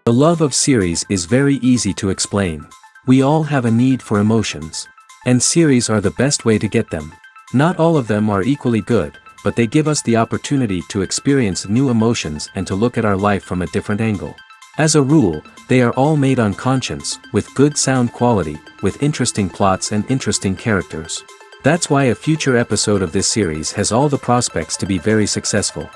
The love of series is very easy to explain. We all have a need for emotions. And series are the best way to get them. Not all of them are equally good, but they give us the opportunity to experience new emotions and to look at our life from a different angle. As a rule, they are all made on conscience, with good sound quality, with interesting plots and interesting characters. That's why a future episode of this series has all the prospects to be very successful.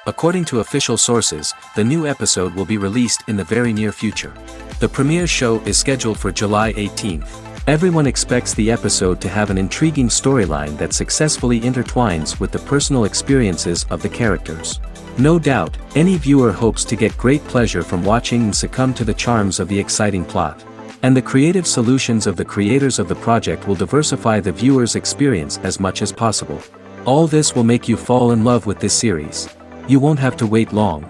According to official sources, the new episode will be released in the very near future. The premiere show is scheduled for July 18th. Everyone expects the episode to have an intriguing storyline that successfully intertwines with the personal experiences of the characters. No doubt, any viewer hopes to get great pleasure from watching and succumb to the charms of the exciting plot. And the creative solutions of the creators of the project will diversify the viewer's experience as much as possible. All this will make you fall in love with this series. You won't have to wait long.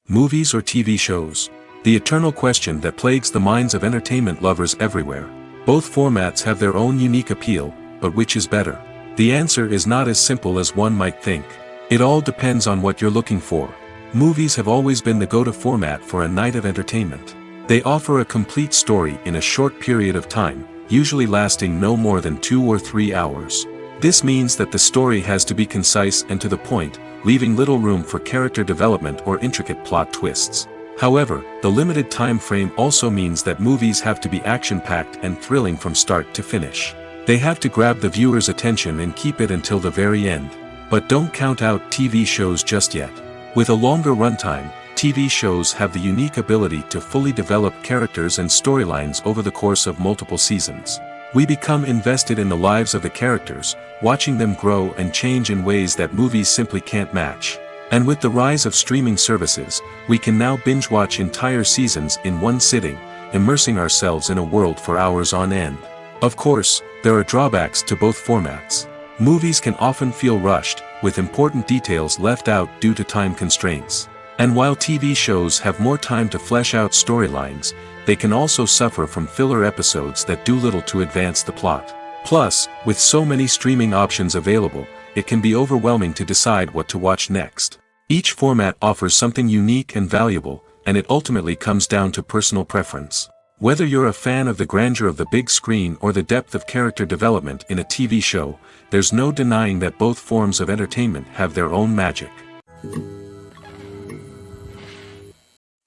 Movies or TV shows? The eternal question that plagues the minds of entertainment lovers everywhere. Both formats have their own unique appeal, but which is better? The answer is not as simple as one might think. It all depends on what you're looking for. Movies have always been the go-to format for a night of entertainment. They offer a complete story in a short period of time, usually lasting no more than 2 or 3 hours. This means that the story has to be concise and to the point, leaving little room for character development or intricate plot twists. However, the limited time frame also means that movies have to be action-packed and thrilling from start to finish. They have to grab the viewer's attention and keep it until the very end. But don't count out TV shows just yet. With a longer runtime, TV shows have the unique ability to fully develop characters and storylines over the course of multiple seasons. We become invested in the lives of the characters, watching them grow and change in ways that movies simply can't match. And with the rise of streaming services, we can now binge-watch entire seasons in one sitting, immersing ourselves in a world for hours on end. Of course, there are drawbacks to both formats. Movies can often feel rushed, with important details left out due to time constraints. And while TV shows have more time to flesh out storylines, they can also suffer from filler episodes that do little to advance the plot. Plus, with so many streaming options available, it can be overwhelming to decide what to watch next. Each format offers something unique and valuable, and it ultimately comes down to personal preference. Whether you're a fan of the grandeur of the big screen or the depth of character development in a TV show, there's no denying that both forms of entertainment have their own magic.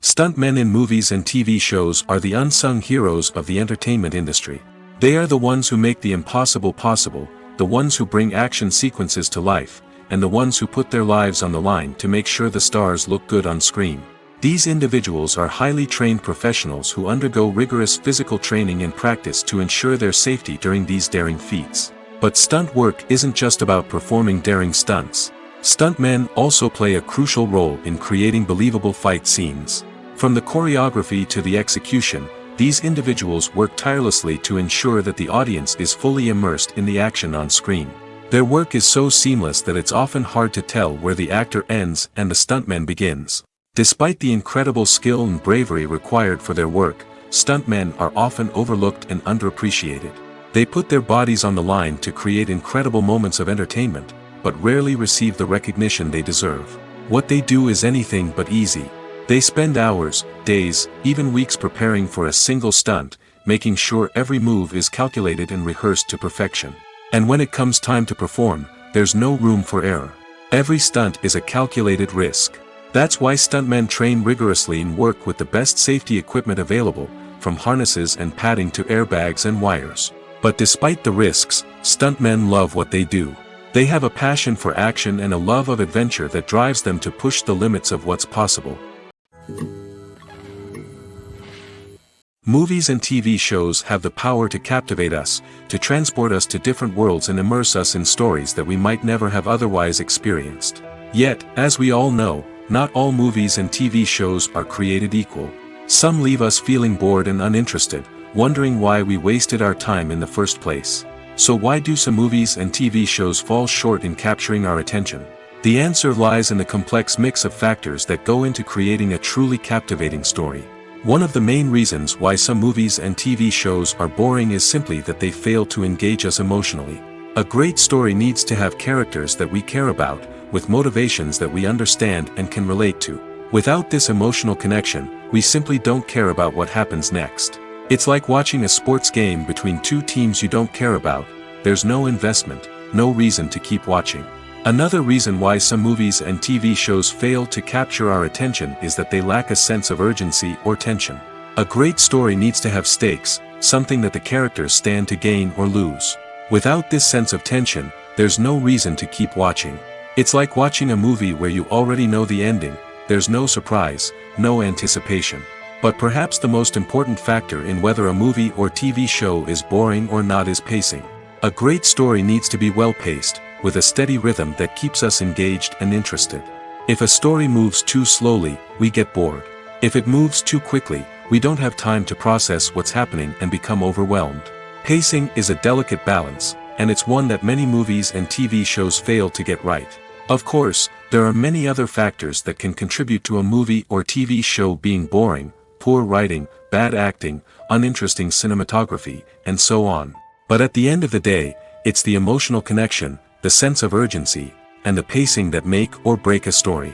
Stuntmen in movies and TV shows are the unsung heroes of the entertainment industry. They are the ones who make the impossible possible, the ones who bring action sequences to life, and the ones who put their lives on the line to make sure the stars look good on screen. These individuals are highly trained professionals who undergo rigorous physical training and practice to ensure their safety during these daring feats. But stunt work isn't just about performing daring stunts. Stuntmen also play a crucial role in creating believable fight scenes. From the choreography to the execution, these individuals work tirelessly to ensure that the audience is fully immersed in the action on screen. Their work is so seamless that it's often hard to tell where the actor ends and the stuntman begins. Despite the incredible skill and bravery required for their work, stuntmen are often overlooked and underappreciated. They put their bodies on the line to create incredible moments of entertainment, but rarely receive the recognition they deserve. What they do is anything but easy. They spend hours, days, even weeks preparing for a single stunt, making sure every move is calculated and rehearsed to perfection. And when it comes time to perform, there's no room for error. Every stunt is a calculated risk. That's why stuntmen train rigorously and work with the best safety equipment available, from harnesses and padding to airbags and wires. But despite the risks, stuntmen love what they do. They have a passion for action and a love of adventure that drives them to push the limits of what's possible. Movies and TV shows have the power to captivate us, to transport us to different worlds and immerse us in stories that we might never have otherwise experienced. Yet, as we all know, not all movies and TV shows are created equal. Some leave us feeling bored and uninterested, wondering why we wasted our time in the first place. So why do some movies and TV shows fall short in capturing our attention? The answer lies in the complex mix of factors that go into creating a truly captivating story. One of the main reasons why some movies and TV shows are boring is simply that they fail to engage us emotionally. A great story needs to have characters that we care about, with motivations that we understand and can relate to. Without this emotional connection, we simply don't care about what happens next. It's like watching a sports game between two teams you don't care about. There's no investment, no reason to keep watching. Another reason why some movies and TV shows fail to capture our attention is that they lack a sense of urgency or tension. A great story needs to have stakes, something that the characters stand to gain or lose. Without this sense of tension, there's no reason to keep watching. It's like watching a movie where you already know the ending. There's no surprise, no anticipation. But perhaps the most important factor in whether a movie or TV show is boring or not is pacing. A great story needs to be well-paced, with a steady rhythm that keeps us engaged and interested. If a story moves too slowly, we get bored. If it moves too quickly, we don't have time to process what's happening and become overwhelmed. Pacing is a delicate balance, and it's one that many movies and TV shows fail to get right. Of course, there are many other factors that can contribute to a movie or TV show being boring: poor writing, bad acting, uninteresting cinematography, and so on. But at the end of the day, it's the emotional connection, the sense of urgency, and the pacing that make or break a story.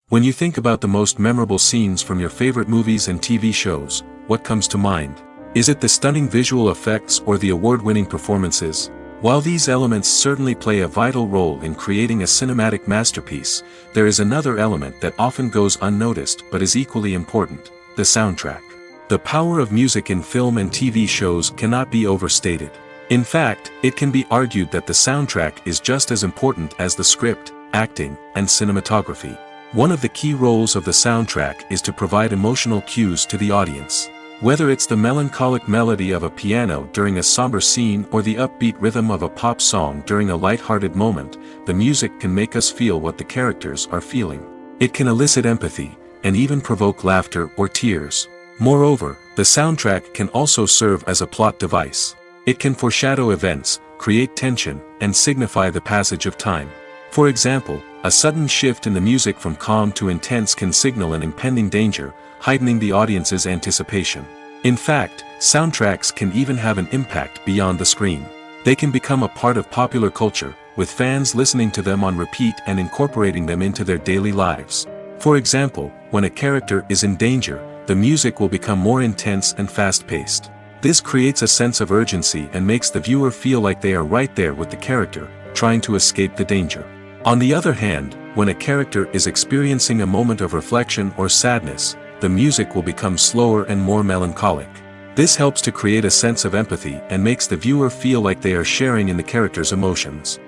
When you think about the most memorable scenes from your favorite movies and TV shows, what comes to mind? Is it the stunning visual effects or the award-winning performances? While these elements certainly play a vital role in creating a cinematic masterpiece, there is another element that often goes unnoticed but is equally important: the soundtrack. The power of music in film and TV shows cannot be overstated. In fact, it can be argued that the soundtrack is just as important as the script, acting, and cinematography. One of the key roles of the soundtrack is to provide emotional cues to the audience. Whether it's the melancholic melody of a piano during a somber scene or the upbeat rhythm of a pop song during a light-hearted moment, the music can make us feel what the characters are feeling. It can elicit empathy, and even provoke laughter or tears. Moreover, the soundtrack can also serve as a plot device. It can foreshadow events, create tension, and signify the passage of time. For example, a sudden shift in the music from calm to intense can signal an impending danger, heightening the audience's anticipation. In fact, soundtracks can even have an impact beyond the screen. They can become a part of popular culture, with fans listening to them on repeat and incorporating them into their daily lives. For example, when a character is in danger, the music will become more intense and fast-paced. This creates a sense of urgency and makes the viewer feel like they are right there with the character, trying to escape the danger. On the other hand, when a character is experiencing a moment of reflection or sadness, the music will become slower and more melancholic. This helps to create a sense of empathy and makes the viewer feel like they are sharing in the character's emotions.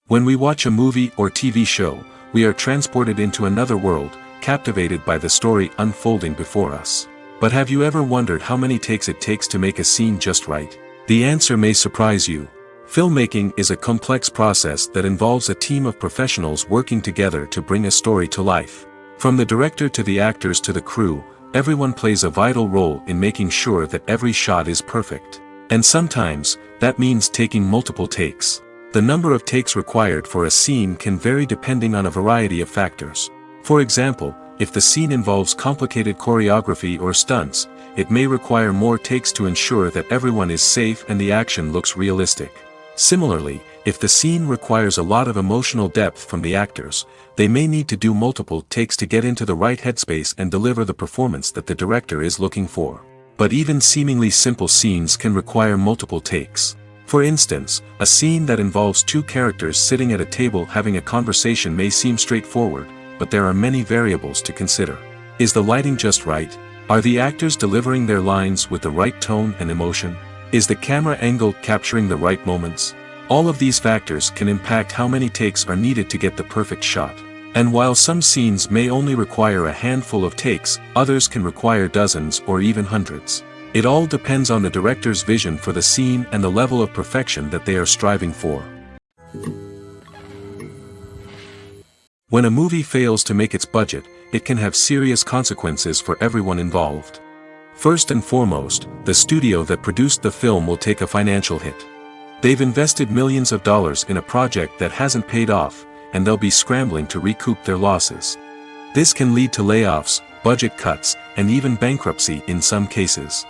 When we watch a movie or TV show, we are transported into another world, captivated by the story unfolding before us. But have you ever wondered how many takes it takes to make a scene just right? The answer may surprise you. Filmmaking is a complex process that involves a team of professionals working together to bring a story to life. From the director to the actors to the crew, everyone plays a vital role in making sure that every shot is perfect. And sometimes, that means taking multiple takes. The number of takes required for a scene can vary depending on a variety of factors. For example, if the scene involves complicated choreography or stunts, it may require more takes to ensure that everyone is safe and the action looks realistic. Similarly, if the scene requires a lot of emotional depth from the actors, they may need to do multiple takes to get into the right headspace and deliver the performance that the director is looking for. But even seemingly simple scenes can require multiple takes. For instance, a scene that involves two characters sitting at a table having a conversation may seem straightforward, but there are many variables to consider. Is the lighting just right? Are the actors delivering their lines with the right tone and emotion? Is the camera angle capturing the right moments? All of these factors can impact how many takes are needed to get the perfect shot. And while some scenes may only require a handful of takes, others can require dozens or even hundreds. It all depends on the director's vision for the scene and the level of perfection that they are striving for. When a movie fails to make its budget, it can have serious consequences for everyone involved. First and foremost, the studio that produced the film will take a financial hit. They've invested millions of dollars in a project that hasn't paid off, and they'll be scrambling to recoup their losses. This can lead to layoffs, budget cuts, and even bankruptcy in some cases.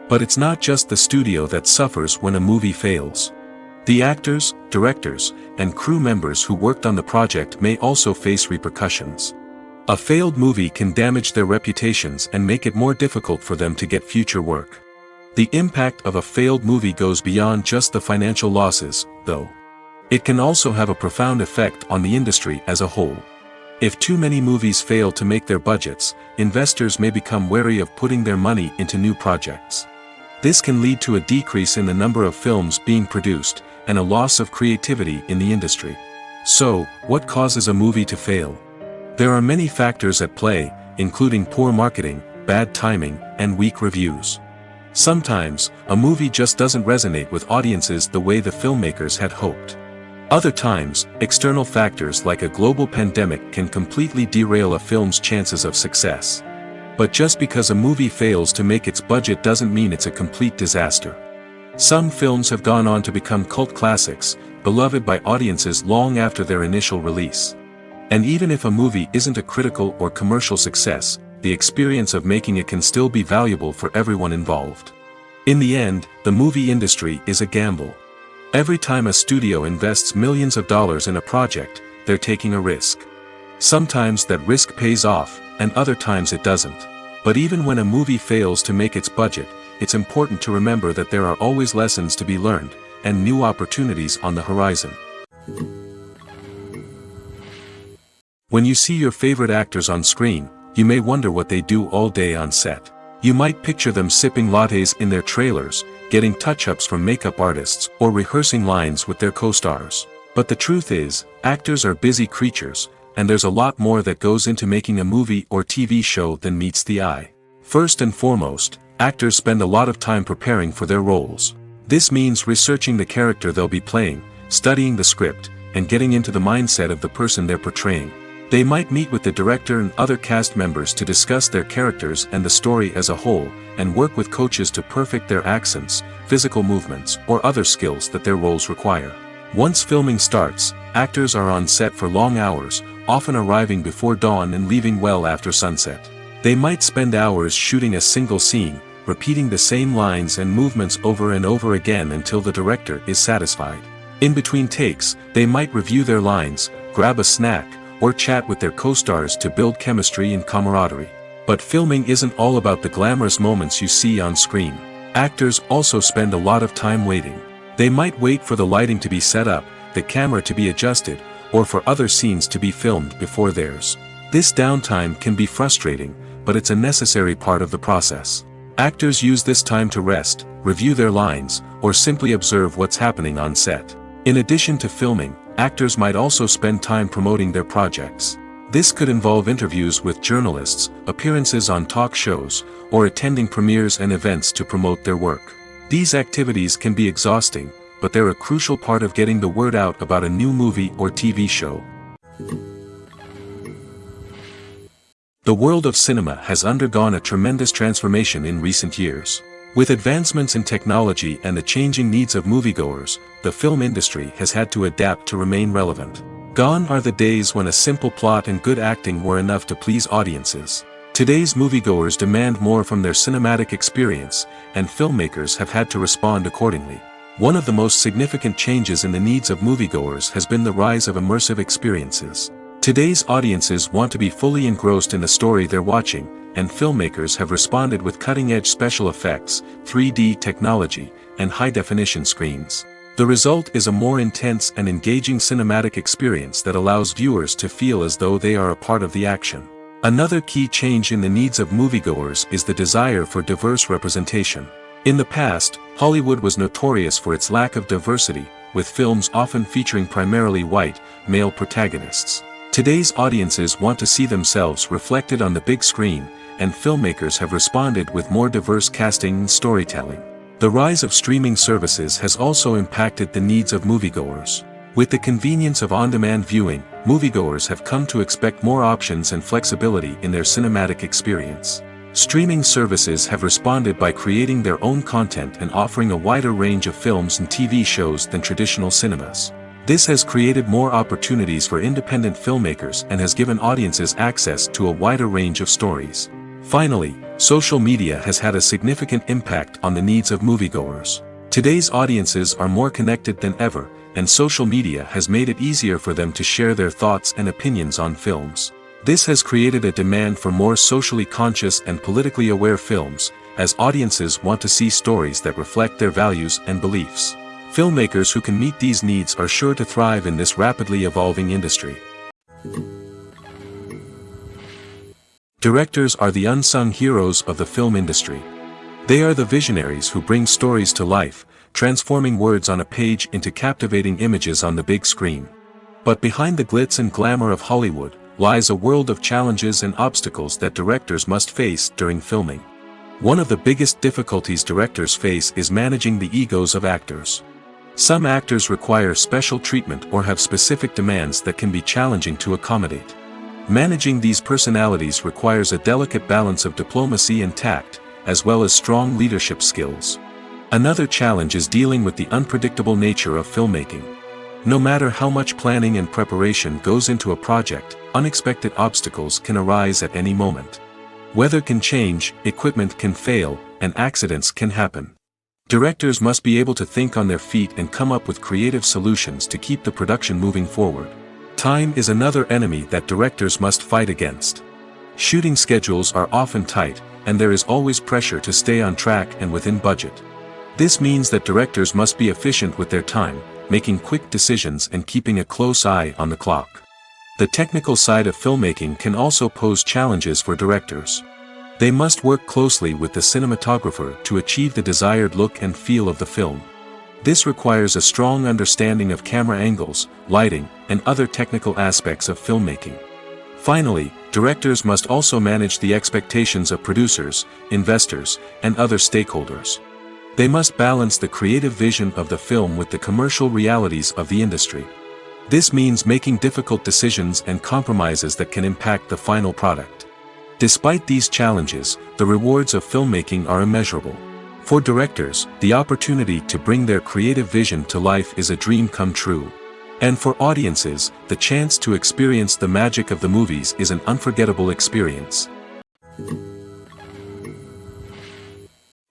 But it's not just the studio that suffers when a movie fails. The actors, directors, and crew members who worked on the project may also face repercussions. A failed movie can damage their reputations and make it more difficult for them to get future work. The impact of a failed movie goes beyond just the financial losses, though. It can also have a profound effect on the industry as a whole. If too many movies fail to make their budgets, investors may become wary of putting their money into new projects. This can lead to a decrease in the number of films being produced, and a loss of creativity in the industry. So, what causes a movie to fail? There are many factors at play, including poor marketing, bad timing, and weak reviews. Sometimes, a movie just doesn't resonate with audiences the way the filmmakers had hoped. Other times, external factors like a global pandemic can completely derail a film's chances of success. But just because a movie fails to make its budget doesn't mean it's a complete disaster. Some films have gone on to become cult classics, beloved by audiences long after their initial release. And even if a movie isn't a critical or commercial success, the experience of making it can still be valuable for everyone involved. In the end, the movie industry is a gamble. Every time a studio invests millions of dollars in a project, they're taking a risk. Sometimes that risk pays off, and other times it doesn't. But even when a movie fails to make its budget, it's important to remember that there are always lessons to be learned, and new opportunities on the horizon. When you see your favorite actors on screen, you may wonder what they do all day on set. You might picture them sipping lattes in their trailers, getting touch-ups from makeup artists, or rehearsing lines with their co-stars. But the truth is, actors are busy creatures, and there's a lot more that goes into making a movie or TV show than meets the eye. First and foremost, actors spend a lot of time preparing for their roles. This means researching the character they'll be playing, studying the script, and getting into the mindset of the person they're portraying. They might meet with the director and other cast members to discuss their characters and the story as a whole, and work with coaches to perfect their accents, physical movements, or other skills that their roles require. Once filming starts, actors are on set for long hours, often arriving before dawn and leaving well after sunset. They might spend hours shooting a single scene, repeating the same lines and movements over and over again until the director is satisfied. In between takes, they might review their lines, grab a snack, or chat with their co-stars to build chemistry and camaraderie. But filming isn't all about the glamorous moments you see on screen. Actors also spend a lot of time waiting. They might wait for the lighting to be set up, the camera to be adjusted, or for other scenes to be filmed before theirs. This downtime can be frustrating, but it's a necessary part of the process. Actors use this time to rest, review their lines, or simply observe what's happening on set. In addition to filming, actors might also spend time promoting their projects. This could involve interviews with journalists, appearances on talk shows, or attending premieres and events to promote their work. These activities can be exhausting, but they're a crucial part of getting the word out about a new movie or TV show. The world of cinema has undergone a tremendous transformation in recent years. With advancements in technology and the changing needs of moviegoers, the film industry has had to adapt to remain relevant. Gone are the days when a simple plot and good acting were enough to please audiences. Today's moviegoers demand more from their cinematic experience, and filmmakers have had to respond accordingly. One of the most significant changes in the needs of moviegoers has been the rise of immersive experiences. Today's audiences want to be fully engrossed in the story they're watching, and filmmakers have responded with cutting-edge special effects, 3D technology, and high-definition screens. The result is a more intense and engaging cinematic experience that allows viewers to feel as though they are a part of the action. Another key change in the needs of moviegoers is the desire for diverse representation. In the past, Hollywood was notorious for its lack of diversity, with films often featuring primarily white, male protagonists. Today's audiences want to see themselves reflected on the big screen, and filmmakers have responded with more diverse casting and storytelling. The rise of streaming services has also impacted the needs of moviegoers. With the convenience of on-demand viewing, moviegoers have come to expect more options and flexibility in their cinematic experience. Streaming services have responded by creating their own content and offering a wider range of films and TV shows than traditional cinemas. This has created more opportunities for independent filmmakers and has given audiences access to a wider range of stories. Finally, social media has had a significant impact on the needs of moviegoers. Today's audiences are more connected than ever, and social media has made it easier for them to share their thoughts and opinions on films. This has created a demand for more socially conscious and politically aware films, as audiences want to see stories that reflect their values and beliefs. Filmmakers who can meet these needs are sure to thrive in this rapidly evolving industry. Directors are the unsung heroes of the film industry. They are the visionaries who bring stories to life, transforming words on a page into captivating images on the big screen. But behind the glitz and glamour of Hollywood lies a world of challenges and obstacles that directors must face during filming. One of the biggest difficulties directors face is managing the egos of actors. Some actors require special treatment or have specific demands that can be challenging to accommodate. Managing these personalities requires a delicate balance of diplomacy and tact, as well as strong leadership skills. Another challenge is dealing with the unpredictable nature of filmmaking. No matter how much planning and preparation goes into a project, unexpected obstacles can arise at any moment. Weather can change, equipment can fail, and accidents can happen. Directors must be able to think on their feet and come up with creative solutions to keep the production moving forward. Time is another enemy that directors must fight against. Shooting schedules are often tight, and there is always pressure to stay on track and within budget. This means that directors must be efficient with their time, making quick decisions and keeping a close eye on the clock. The technical side of filmmaking can also pose challenges for directors. They must work closely with the cinematographer to achieve the desired look and feel of the film. This requires a strong understanding of camera angles, lighting, and other technical aspects of filmmaking. Finally, directors must also manage the expectations of producers, investors, and other stakeholders. They must balance the creative vision of the film with the commercial realities of the industry. This means making difficult decisions and compromises that can impact the final product. Despite these challenges, the rewards of filmmaking are immeasurable. For directors, the opportunity to bring their creative vision to life is a dream come true. And for audiences, the chance to experience the magic of the movies is an unforgettable experience.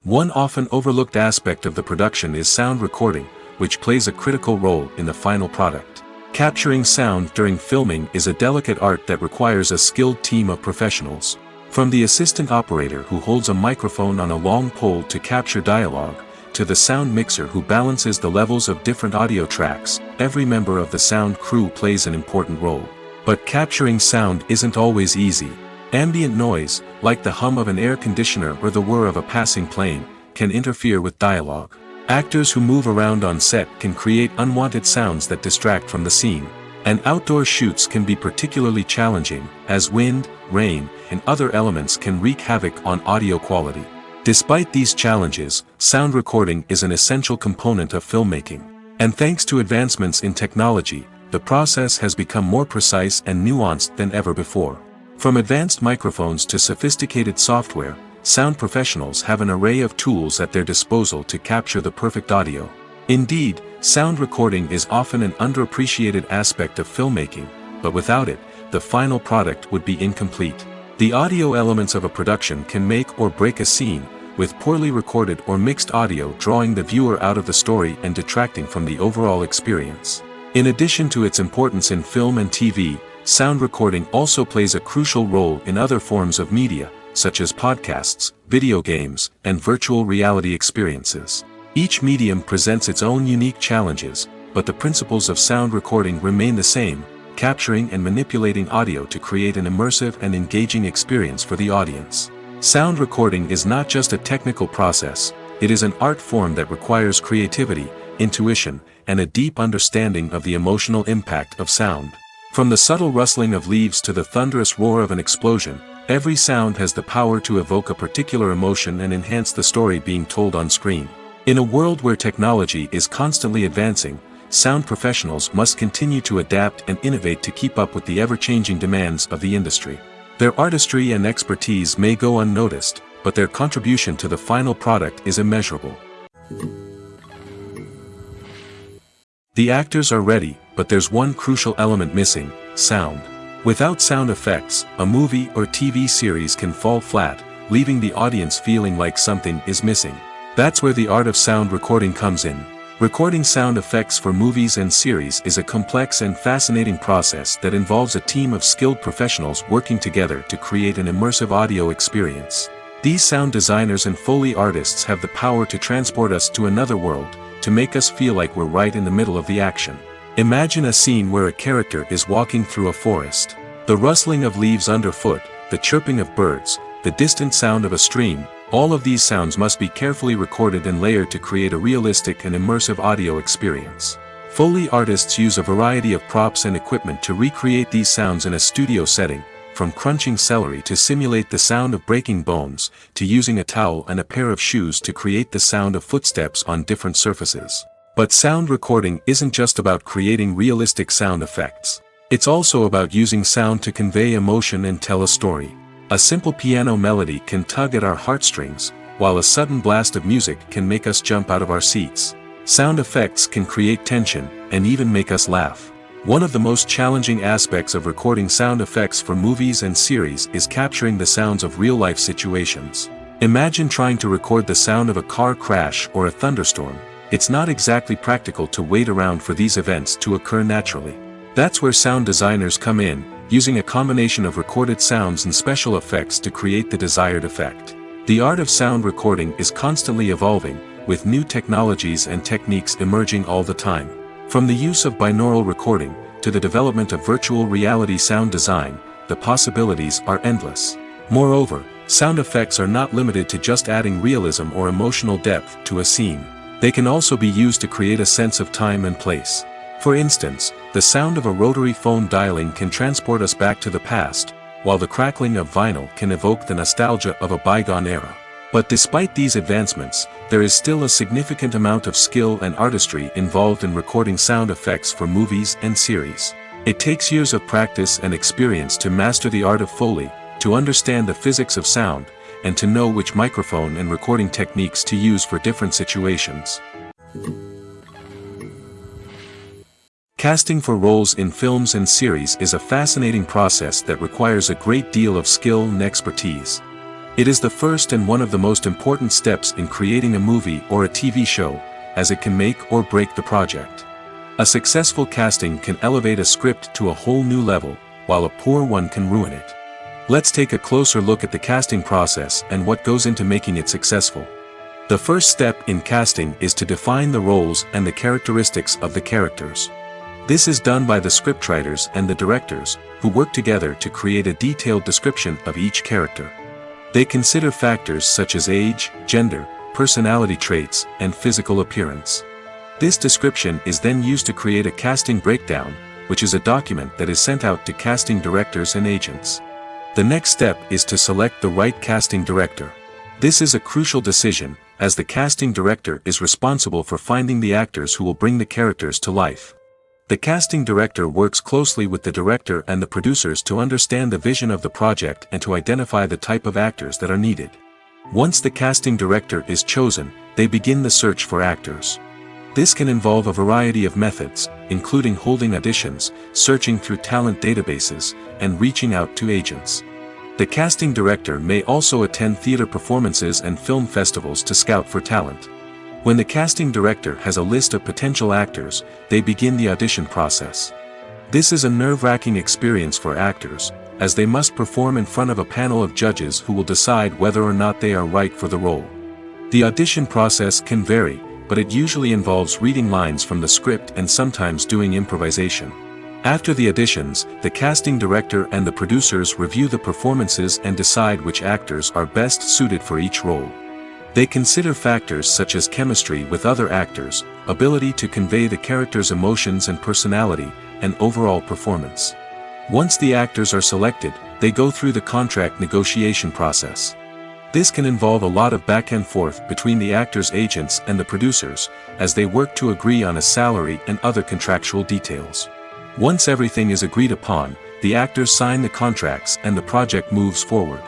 One often overlooked aspect of the production is sound recording, which plays a critical role in the final product. Capturing sound during filming is a delicate art that requires a skilled team of professionals. From the assistant operator who holds a microphone on a long pole to capture dialogue, to the sound mixer who balances the levels of different audio tracks, every member of the sound crew plays an important role. But capturing sound isn't always easy. Ambient noise, like the hum of an air conditioner or the whir of a passing plane, can interfere with dialogue. Actors who move around on set can create unwanted sounds that distract from the scene. And outdoor shoots can be particularly challenging, as wind, rain, and other elements can wreak havoc on audio quality. Despite these challenges, sound recording is an essential component of filmmaking. And thanks to advancements in technology, the process has become more precise and nuanced than ever before. From advanced microphones to sophisticated software, sound professionals have an array of tools at their disposal to capture the perfect audio. Indeed, sound recording is often an underappreciated aspect of filmmaking, but without it, the final product would be incomplete. The audio elements of a production can make or break a scene, with poorly recorded or mixed audio drawing the viewer out of the story and detracting from the overall experience. In addition to its importance in film and TV, sound recording also plays a crucial role in other forms of media, such as podcasts, video games, and virtual reality experiences. Each medium presents its own unique challenges, but the principles of sound recording remain the same, capturing and manipulating audio to create an immersive and engaging experience for the audience. Sound recording is not just a technical process, it is an art form that requires creativity, intuition, and a deep understanding of the emotional impact of sound. From the subtle rustling of leaves to the thunderous roar of an explosion, every sound has the power to evoke a particular emotion and enhance the story being told on screen. In a world where technology is constantly advancing, sound professionals must continue to adapt and innovate to keep up with the ever-changing demands of the industry. Their artistry and expertise may go unnoticed, but their contribution to the final product is immeasurable. The actors are ready, but there's one crucial element missing: sound. Without sound effects, a movie or TV series can fall flat, leaving the audience feeling like something is missing. That's where the art of sound recording comes in. Recording sound effects for movies and series is a complex and fascinating process that involves a team of skilled professionals working together to create an immersive audio experience. These sound designers and Foley artists have the power to transport us to another world, to make us feel like we're right in the middle of the action. Imagine a scene where a character is walking through a forest. The rustling of leaves underfoot, the chirping of birds, the distant sound of a stream, all of these sounds must be carefully recorded and layered to create a realistic and immersive audio experience. Foley artists use a variety of props and equipment to recreate these sounds in a studio setting, from crunching celery to simulate the sound of breaking bones, to using a towel and a pair of shoes to create the sound of footsteps on different surfaces. But sound recording isn't just about creating realistic sound effects. It's also about using sound to convey emotion and tell a story. A simple piano melody can tug at our heartstrings, while a sudden blast of music can make us jump out of our seats. Sound effects can create tension, and even make us laugh. One of the most challenging aspects of recording sound effects for movies and series is capturing the sounds of real-life situations. Imagine trying to record the sound of a car crash or a thunderstorm. It's not exactly practical to wait around for these events to occur naturally. That's where sound designers come in, using a combination of recorded sounds and special effects to create the desired effect. The art of sound recording is constantly evolving, with new technologies and techniques emerging all the time. From the use of binaural recording, to the development of virtual reality sound design, the possibilities are endless. Moreover, sound effects are not limited to just adding realism or emotional depth to a scene. They can also be used to create a sense of time and place. For instance, the sound of a rotary phone dialing can transport us back to the past, while the crackling of vinyl can evoke the nostalgia of a bygone era. But despite these advancements, there is still a significant amount of skill and artistry involved in recording sound effects for movies and series. It takes years of practice and experience to master the art of Foley, to understand the physics of sound, and to know which microphone and recording techniques to use for different situations. Casting for roles in films and series is a fascinating process that requires a great deal of skill and expertise. It is the first and one of the most important steps in creating a movie or a TV show, as it can make or break the project. A successful casting can elevate a script to a whole new level, while a poor one can ruin it. Let's take a closer look at the casting process and what goes into making it successful. The first step in casting is to define the roles and the characteristics of the characters. This is done by the scriptwriters and the directors, who work together to create a detailed description of each character. They consider factors such as age, gender, personality traits, and physical appearance. This description is then used to create a casting breakdown, which is a document that is sent out to casting directors and agents. The next step is to select the right casting director. This is a crucial decision, as the casting director is responsible for finding the actors who will bring the characters to life. The casting director works closely with the director and the producers to understand the vision of the project and to identify the type of actors that are needed. Once the casting director is chosen, they begin the search for actors. This can involve a variety of methods, including holding auditions, searching through talent databases, and reaching out to agents. The casting director may also attend theater performances and film festivals to scout for talent. When the casting director has a list of potential actors, they begin the audition process. This is a nerve-wracking experience for actors, as they must perform in front of a panel of judges who will decide whether or not they are right for the role. The audition process can vary, but it usually involves reading lines from the script and sometimes doing improvisation. After the auditions, the casting director and the producers review the performances and decide which actors are best suited for each role. They consider factors such as chemistry with other actors, ability to convey the character's emotions and personality, and overall performance. Once the actors are selected, they go through the contract negotiation process. This can involve a lot of back and forth between the actors' agents and the producers, as they work to agree on a salary and other contractual details. Once everything is agreed upon, the actors sign the contracts and the project moves forward.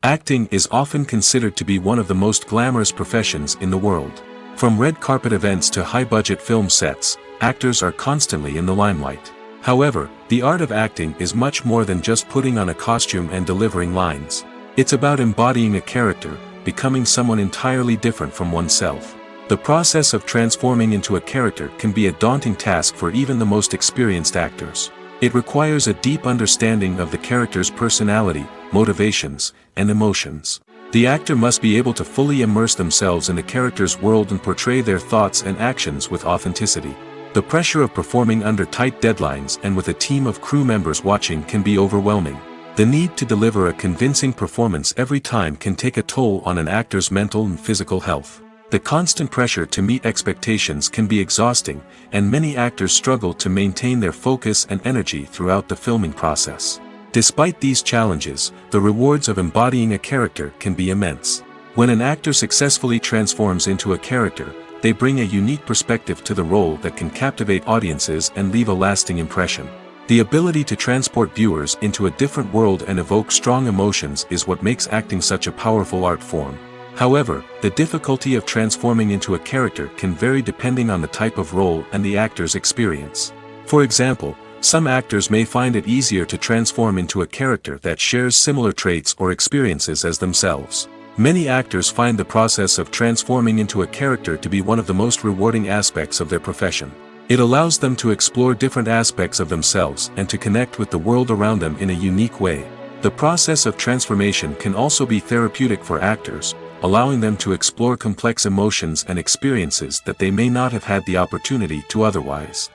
Acting is often considered to be one of the most glamorous professions in the world. From red carpet events to high-budget film sets, actors are constantly in the limelight. However, the art of acting is much more than just putting on a costume and delivering lines. It's about embodying a character, becoming someone entirely different from oneself. The process of transforming into a character can be a daunting task for even the most experienced actors. It requires a deep understanding of the character's personality, motivations, and emotions. The actor must be able to fully immerse themselves in the character's world and portray their thoughts and actions with authenticity. The pressure of performing under tight deadlines and with a team of crew members watching can be overwhelming. The need to deliver a convincing performance every time can take a toll on an actor's mental and physical health. The constant pressure to meet expectations can be exhausting, and many actors struggle to maintain their focus and energy throughout the filming process. Despite these challenges, the rewards of embodying a character can be immense. When an actor successfully transforms into a character, they bring a unique perspective to the role that can captivate audiences and leave a lasting impression. The ability to transport viewers into a different world and evoke strong emotions is what makes acting such a powerful art form. However, the difficulty of transforming into a character can vary depending on the type of role and the actor's experience. For example, some actors may find it easier to transform into a character that shares similar traits or experiences as themselves. Many actors find the process of transforming into a character to be one of the most rewarding aspects of their profession. It allows them to explore different aspects of themselves and to connect with the world around them in a unique way. The process of transformation can also be therapeutic for actors, allowing them to explore complex emotions and experiences that they may not have had the opportunity to otherwise.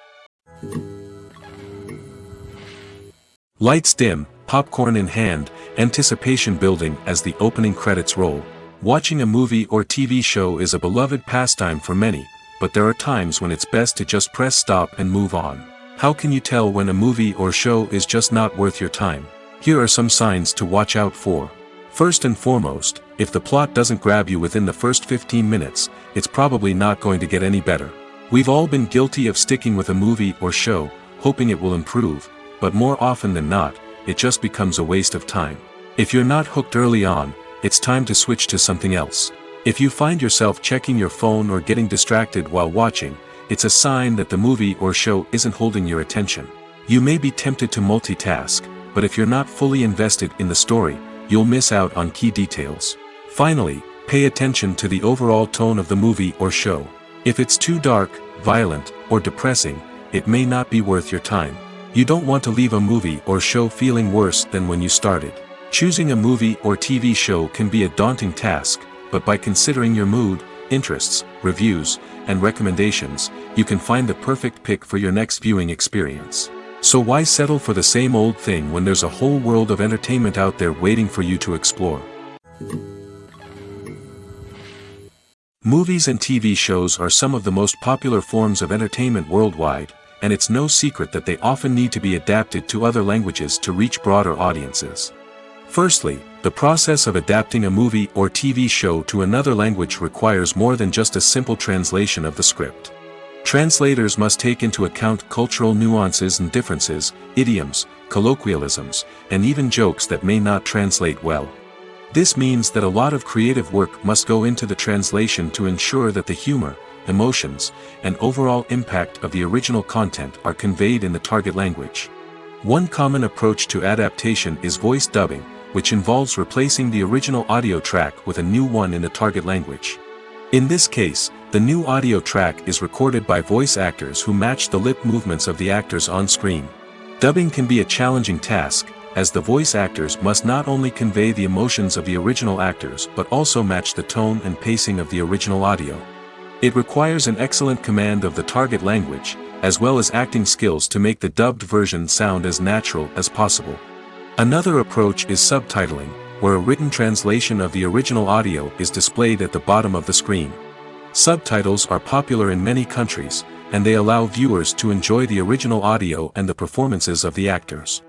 Lights dim, popcorn in hand, anticipation building as the opening credits roll. Watching a movie or TV show is a beloved pastime for many, but there are times when it's best to just press stop and move on. How can you tell when a movie or show is just not worth your time? Here are some signs to watch out for. First and foremost, if the plot doesn't grab you within the first 15 minutes, it's probably not going to get any better. We've all been guilty of sticking with a movie or show, hoping it will improve, but more often than not, it just becomes a waste of time. If you're not hooked early on, it's time to switch to something else. If you find yourself checking your phone or getting distracted while watching, it's a sign that the movie or show isn't holding your attention. You may be tempted to multitask, but if you're not fully invested in the story, you'll miss out on key details. Finally, pay attention to the overall tone of the movie or show. If it's too dark, violent, or depressing, it may not be worth your time. You don't want to leave a movie or show feeling worse than when you started. Choosing a movie or TV show can be a daunting task, but by considering your mood, interests, reviews, and recommendations, you can find the perfect pick for your next viewing experience. So why settle for the same old thing when there's a whole world of entertainment out there waiting for you to explore? Movies and TV shows are some of the most popular forms of entertainment worldwide, and it's no secret that they often need to be adapted to other languages to reach broader audiences. Firstly, the process of adapting a movie or TV show to another language requires more than just a simple translation of the script. Translators must take into account cultural nuances and differences, idioms, colloquialisms, and even jokes that may not translate well. This means that a lot of creative work must go into the translation to ensure that the humor, emotions, and overall impact of the original content are conveyed in the target language. One common approach to adaptation is voice dubbing, which involves replacing the original audio track with a new one in the target language. In this case, the new audio track is recorded by voice actors who match the lip movements of the actors on screen. Dubbing can be a challenging task, as the voice actors must not only convey the emotions of the original actors but also match the tone and pacing of the original audio. It requires an excellent command of the target language, as well as acting skills to make the dubbed version sound as natural as possible. Another approach is subtitling, where a written translation of the original audio is displayed at the bottom of the screen. Subtitles are popular in many countries, and they allow viewers to enjoy the original audio and the performances of the actors.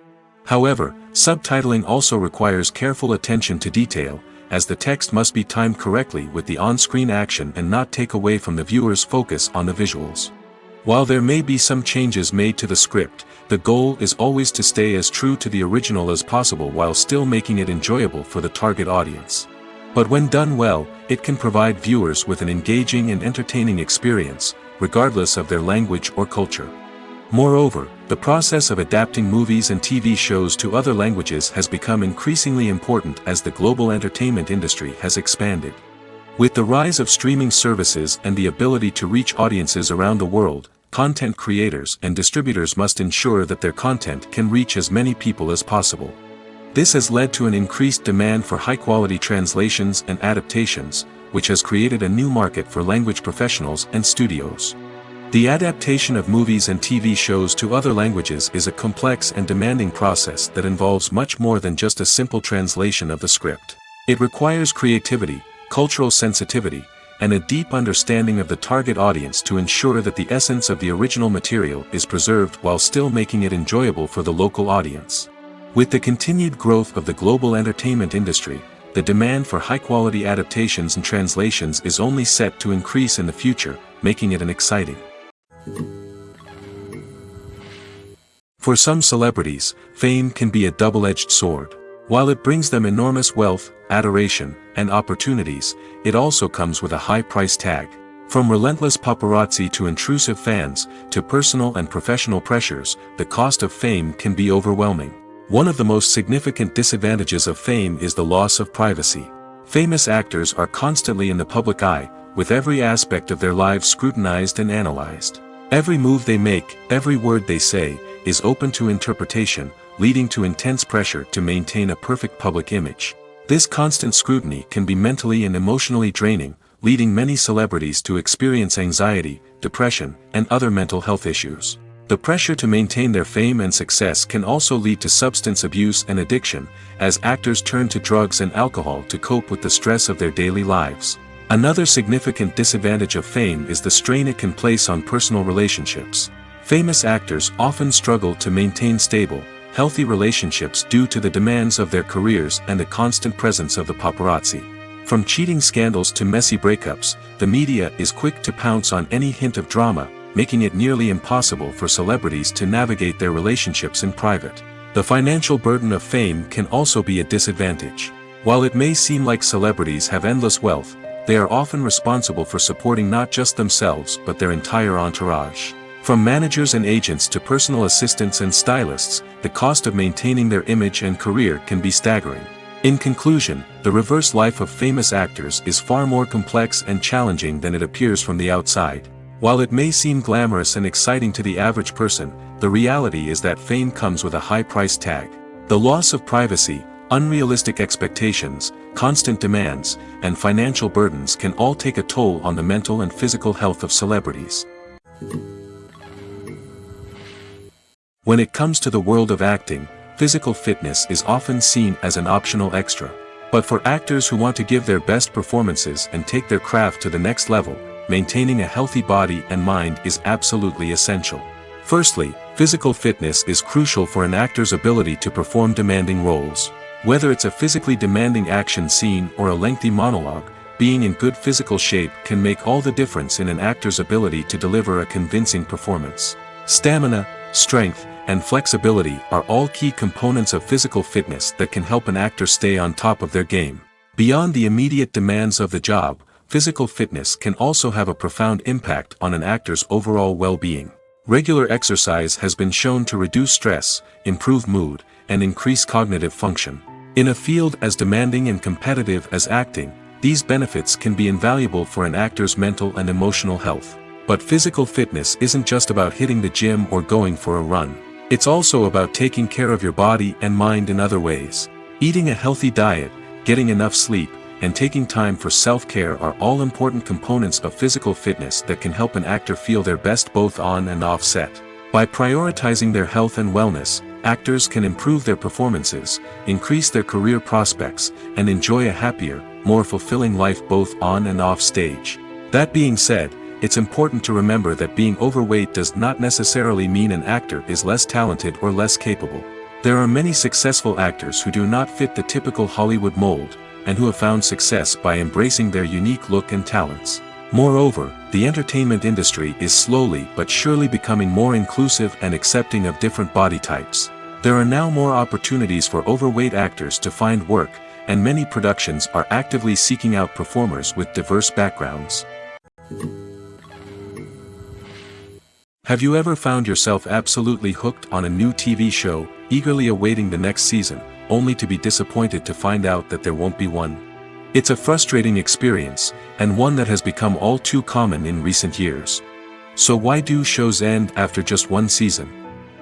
However, subtitling also requires careful attention to detail, as the text must be timed correctly with the on-screen action and not take away from the viewer's focus on the visuals. While there may be some changes made to the script, the goal is always to stay as true to the original as possible while still making it enjoyable for the target audience. But when done well, it can provide viewers with an engaging and entertaining experience, regardless of their language or culture. Moreover, the process of adapting movies and TV shows to other languages has become increasingly important as the global entertainment industry has expanded. With the rise of streaming services and the ability to reach audiences around the world, content creators and distributors must ensure that their content can reach as many people as possible. This has led to an increased demand for high-quality translations and adaptations, which has created a new market for language professionals and studios. The adaptation of movies and TV shows to other languages is a complex and demanding process that involves much more than just a simple translation of the script. It requires creativity, cultural sensitivity, and a deep understanding of the target audience to ensure that the essence of the original material is preserved while still making it enjoyable for the local audience. With the continued growth of the global entertainment industry, the demand for high-quality adaptations and translations is only set to increase in the future, making it an exciting. For some celebrities, fame can be a double-edged sword. While it brings them enormous wealth, adoration, and opportunities, it also comes with a high price tag. From relentless paparazzi to intrusive fans, to personal and professional pressures, the cost of fame can be overwhelming. One of the most significant disadvantages of fame is the loss of privacy. Famous actors are constantly in the public eye, with every aspect of their lives scrutinized and analyzed. Every move they make, every word they say, is open to interpretation, leading to intense pressure to maintain a perfect public image. This constant scrutiny can be mentally and emotionally draining, leading many celebrities to experience anxiety, depression, and other mental health issues. The pressure to maintain their fame and success can also lead to substance abuse and addiction, as actors turn to drugs and alcohol to cope with the stress of their daily lives. Another significant disadvantage of fame is the strain it can place on personal relationships. Famous actors often struggle to maintain stable, healthy relationships due to the demands of their careers and the constant presence of the paparazzi. From cheating scandals to messy breakups, the media is quick to pounce on any hint of drama, making it nearly impossible for celebrities to navigate their relationships in private. The financial burden of fame can also be a disadvantage. While it may seem like celebrities have endless wealth, they are often responsible for supporting not just themselves but their entire entourage. From managers and agents to personal assistants and stylists, the cost of maintaining their image and career can be staggering. In conclusion, the reverse life of famous actors is far more complex and challenging than it appears from the outside. While it may seem glamorous and exciting to the average person, the reality is that fame comes with a high price tag. The loss of privacy, unrealistic expectations, constant demands, and financial burdens can all take a toll on the mental and physical health of celebrities. When it comes to the world of acting, physical fitness is often seen as an optional extra. But for actors who want to give their best performances and take their craft to the next level, maintaining a healthy body and mind is absolutely essential. Firstly, physical fitness is crucial for an actor's ability to perform demanding roles. Whether it's a physically demanding action scene or a lengthy monologue, being in good physical shape can make all the difference in an actor's ability to deliver a convincing performance. Stamina, strength, and flexibility are all key components of physical fitness that can help an actor stay on top of their game. Beyond the immediate demands of the job, physical fitness can also have a profound impact on an actor's overall well-being. Regular exercise has been shown to reduce stress, improve mood, and increase cognitive function. In a field as demanding and competitive as acting, these benefits can be invaluable for an actor's mental and emotional health. But physical fitness isn't just about hitting the gym or going for a run. It's also about taking care of your body and mind in other ways. Eating a healthy diet, getting enough sleep, and taking time for self-care are all important components of physical fitness that can help an actor feel their best both on and off set. By prioritizing their health and wellness, actors can improve their performances, increase their career prospects, and enjoy a happier, more fulfilling life both on and off stage. That being said, it's important to remember that being overweight does not necessarily mean an actor is less talented or less capable. There are many successful actors who do not fit the typical Hollywood mold, and who have found success by embracing their unique look and talents. Moreover, the entertainment industry is slowly but surely becoming more inclusive and accepting of different body types. There are now more opportunities for overweight actors to find work, and many productions are actively seeking out performers with diverse backgrounds. Have you ever found yourself absolutely hooked on a new TV show, eagerly awaiting the next season, only to be disappointed to find out that there won't be one? It's a frustrating experience, and one that has become all too common in recent years. So why do shows end after just one season?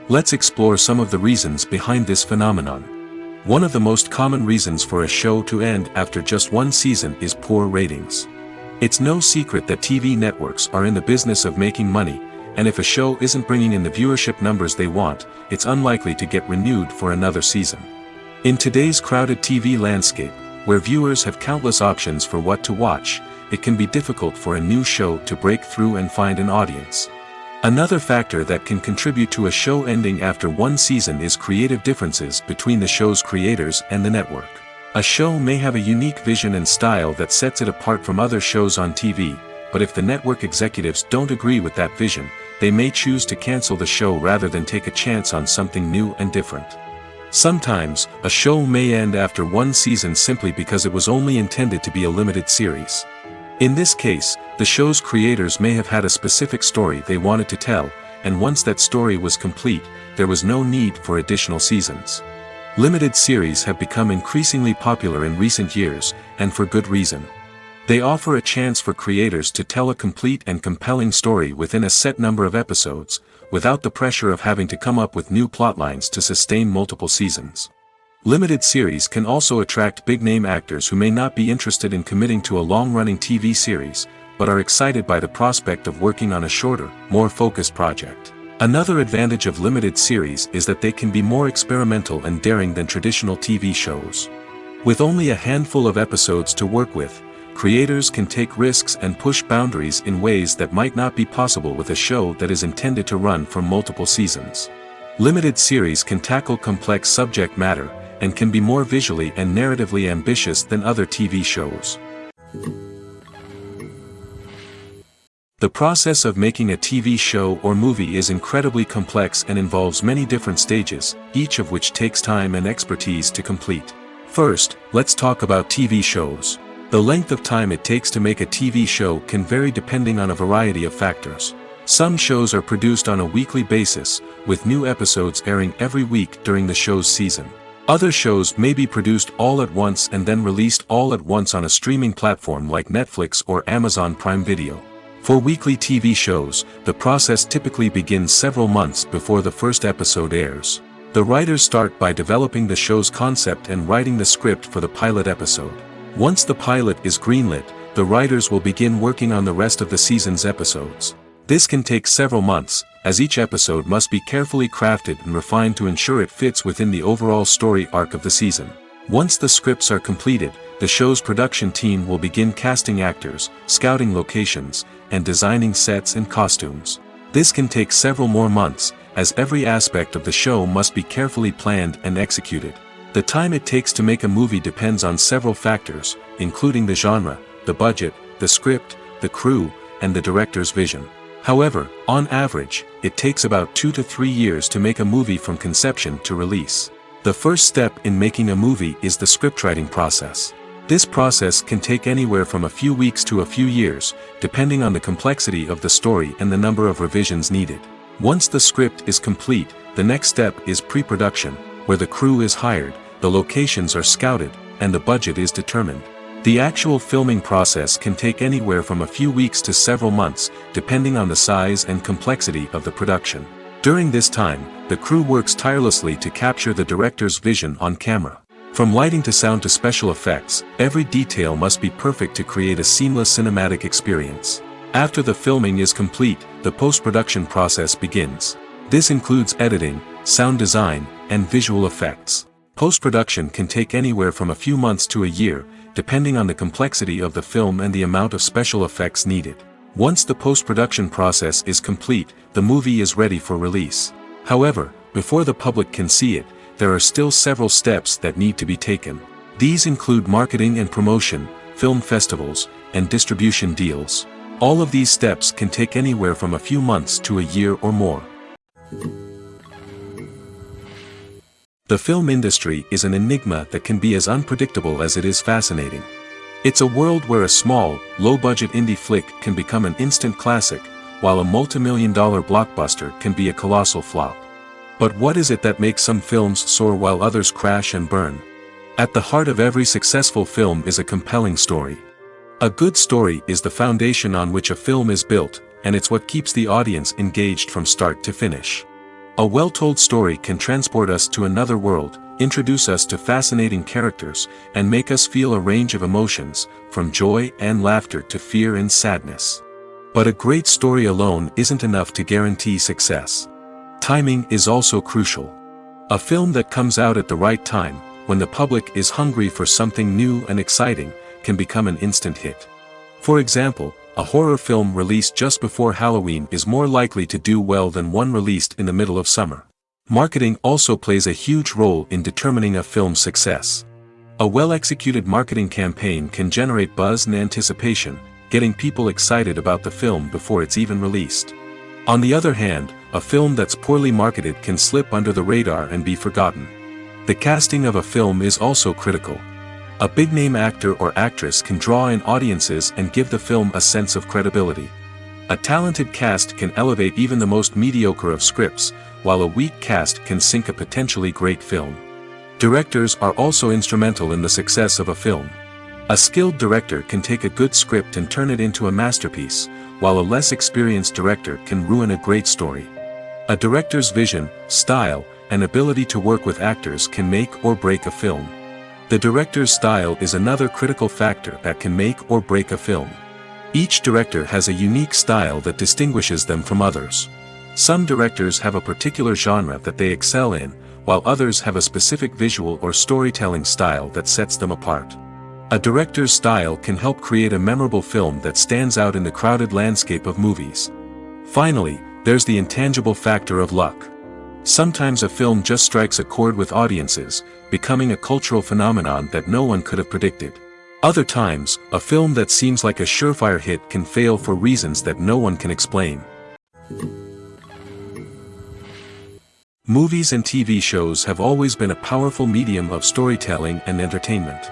Let's explore some of the reasons behind this phenomenon. One of the most common reasons for a show to end after just one season is poor ratings. It's no secret that TV networks are in the business of making money, and if a show isn't bringing in the viewership numbers they want, it's unlikely to get renewed for another season. In today's crowded TV landscape, where viewers have countless options for what to watch, it can be difficult for a new show to break through and find an audience. Another factor that can contribute to a show ending after one season is creative differences between the show's creators and the network. A show may have a unique vision and style that sets it apart from other shows on TV, but if the network executives don't agree with that vision, they may choose to cancel the show rather than take a chance on something new and different. Sometimes, a show may end after one season simply because it was only intended to be a limited series. In this case, the show's creators may have had a specific story they wanted to tell, and once that story was complete, there was no need for additional seasons. Limited series have become increasingly popular in recent years, and for good reason. They offer a chance for creators to tell a complete and compelling story within a set number of episodes, without the pressure of having to come up with new plotlines to sustain multiple seasons. Limited series can also attract big-name actors who may not be interested in committing to a long-running TV series, but are excited by the prospect of working on a shorter, more focused project. Another advantage of limited series is that they can be more experimental and daring than traditional TV shows. With only a handful of episodes to work with, creators can take risks and push boundaries in ways that might not be possible with a show that is intended to run for multiple seasons. Limited series can tackle complex subject matter, and can be more visually and narratively ambitious than other TV shows. The process of making a TV show or movie is incredibly complex and involves many different stages, each of which takes time and expertise to complete. First, let's talk about TV shows. The length of time it takes to make a TV show can vary depending on a variety of factors. Some shows are produced on a weekly basis, with new episodes airing every week during the show's season. Other shows may be produced all at once and then released all at once on a streaming platform like Netflix or Amazon Prime Video. For weekly TV shows, the process typically begins several months before the first episode airs. The writers start by developing the show's concept and writing the script for the pilot episode. Once the pilot is greenlit, the writers will begin working on the rest of the season's episodes. This can take several months, as each episode must be carefully crafted and refined to ensure it fits within the overall story arc of the season. Once the scripts are completed, the show's production team will begin casting actors, scouting locations, and designing sets and costumes. This can take several more months, as every aspect of the show must be carefully planned and executed. The time it takes to make a movie depends on several factors, including the genre, the budget, the script, the crew, and the director's vision. However, on average, it takes about 2 to 3 years to make a movie from conception to release. The first step in making a movie is the scriptwriting process. This process can take anywhere from a few weeks to a few years, depending on the complexity of the story and the number of revisions needed. Once the script is complete, the next step is pre-production, where the crew is hired, the locations are scouted, and the budget is determined. The actual filming process can take anywhere from a few weeks to several months, depending on the size and complexity of the production. During this time, the crew works tirelessly to capture the director's vision on camera. From lighting to sound to special effects, every detail must be perfect to create a seamless cinematic experience. After the filming is complete, the post-production process begins. This includes editing, sound design, and visual effects. Post-production can take anywhere from a few months to a year, depending on the complexity of the film and the amount of special effects needed. Once the post-production process is complete, the movie is ready for release. However, before the public can see it, there are still several steps that need to be taken. These include marketing and promotion, film festivals, and distribution deals. All of these steps can take anywhere from a few months to a year or more. The film industry is an enigma that can be as unpredictable as it is fascinating. It's a world where a small, low-budget indie flick can become an instant classic, while a multi-million-dollar blockbuster can be a colossal flop. But what is it that makes some films soar while others crash and burn? At the heart of every successful film is a compelling story. A good story is the foundation on which a film is built, and it's what keeps the audience engaged from start to finish. A well-told story can transport us to another world, introduce us to fascinating characters, and make us feel a range of emotions, from joy and laughter to fear and sadness. But a great story alone isn't enough to guarantee success. Timing is also crucial. A film that comes out at the right time, when the public is hungry for something new and exciting, can become an instant hit. For example, a horror film released just before Halloween is more likely to do well than one released in the middle of summer. Marketing also plays a huge role in determining a film's success. A well-executed marketing campaign can generate buzz and anticipation, getting people excited about the film before it's even released. On the other hand, a film that's poorly marketed can slip under the radar and be forgotten. The casting of a film is also critical. A big-name actor or actress can draw in audiences and give the film a sense of credibility. A talented cast can elevate even the most mediocre of scripts, while a weak cast can sink a potentially great film. Directors are also instrumental in the success of a film. A skilled director can take a good script and turn it into a masterpiece, while a less experienced director can ruin a great story. A director's vision, style, and ability to work with actors can make or break a film. The director's style is another critical factor that can make or break a film. Each director has a unique style that distinguishes them from others. Some directors have a particular genre that they excel in, while others have a specific visual or storytelling style that sets them apart. A director's style can help create a memorable film that stands out in the crowded landscape of movies. Finally, there's the intangible factor of luck. Sometimes a film just strikes a chord with audiences, becoming a cultural phenomenon that no one could have predicted. Other times, a film that seems like a surefire hit can fail for reasons that no one can explain. Movies and TV shows have always been a powerful medium of storytelling and entertainment.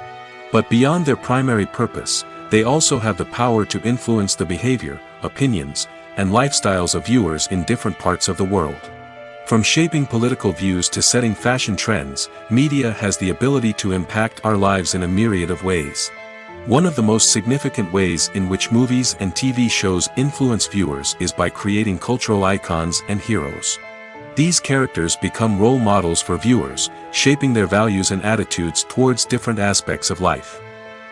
But beyond their primary purpose, they also have the power to influence the behavior, opinions, and lifestyles of viewers in different parts of the world. From shaping political views to setting fashion trends, media has the ability to impact our lives in a myriad of ways. One of the most significant ways in which movies and TV shows influence viewers is by creating cultural icons and heroes. These characters become role models for viewers, shaping their values and attitudes towards different aspects of life.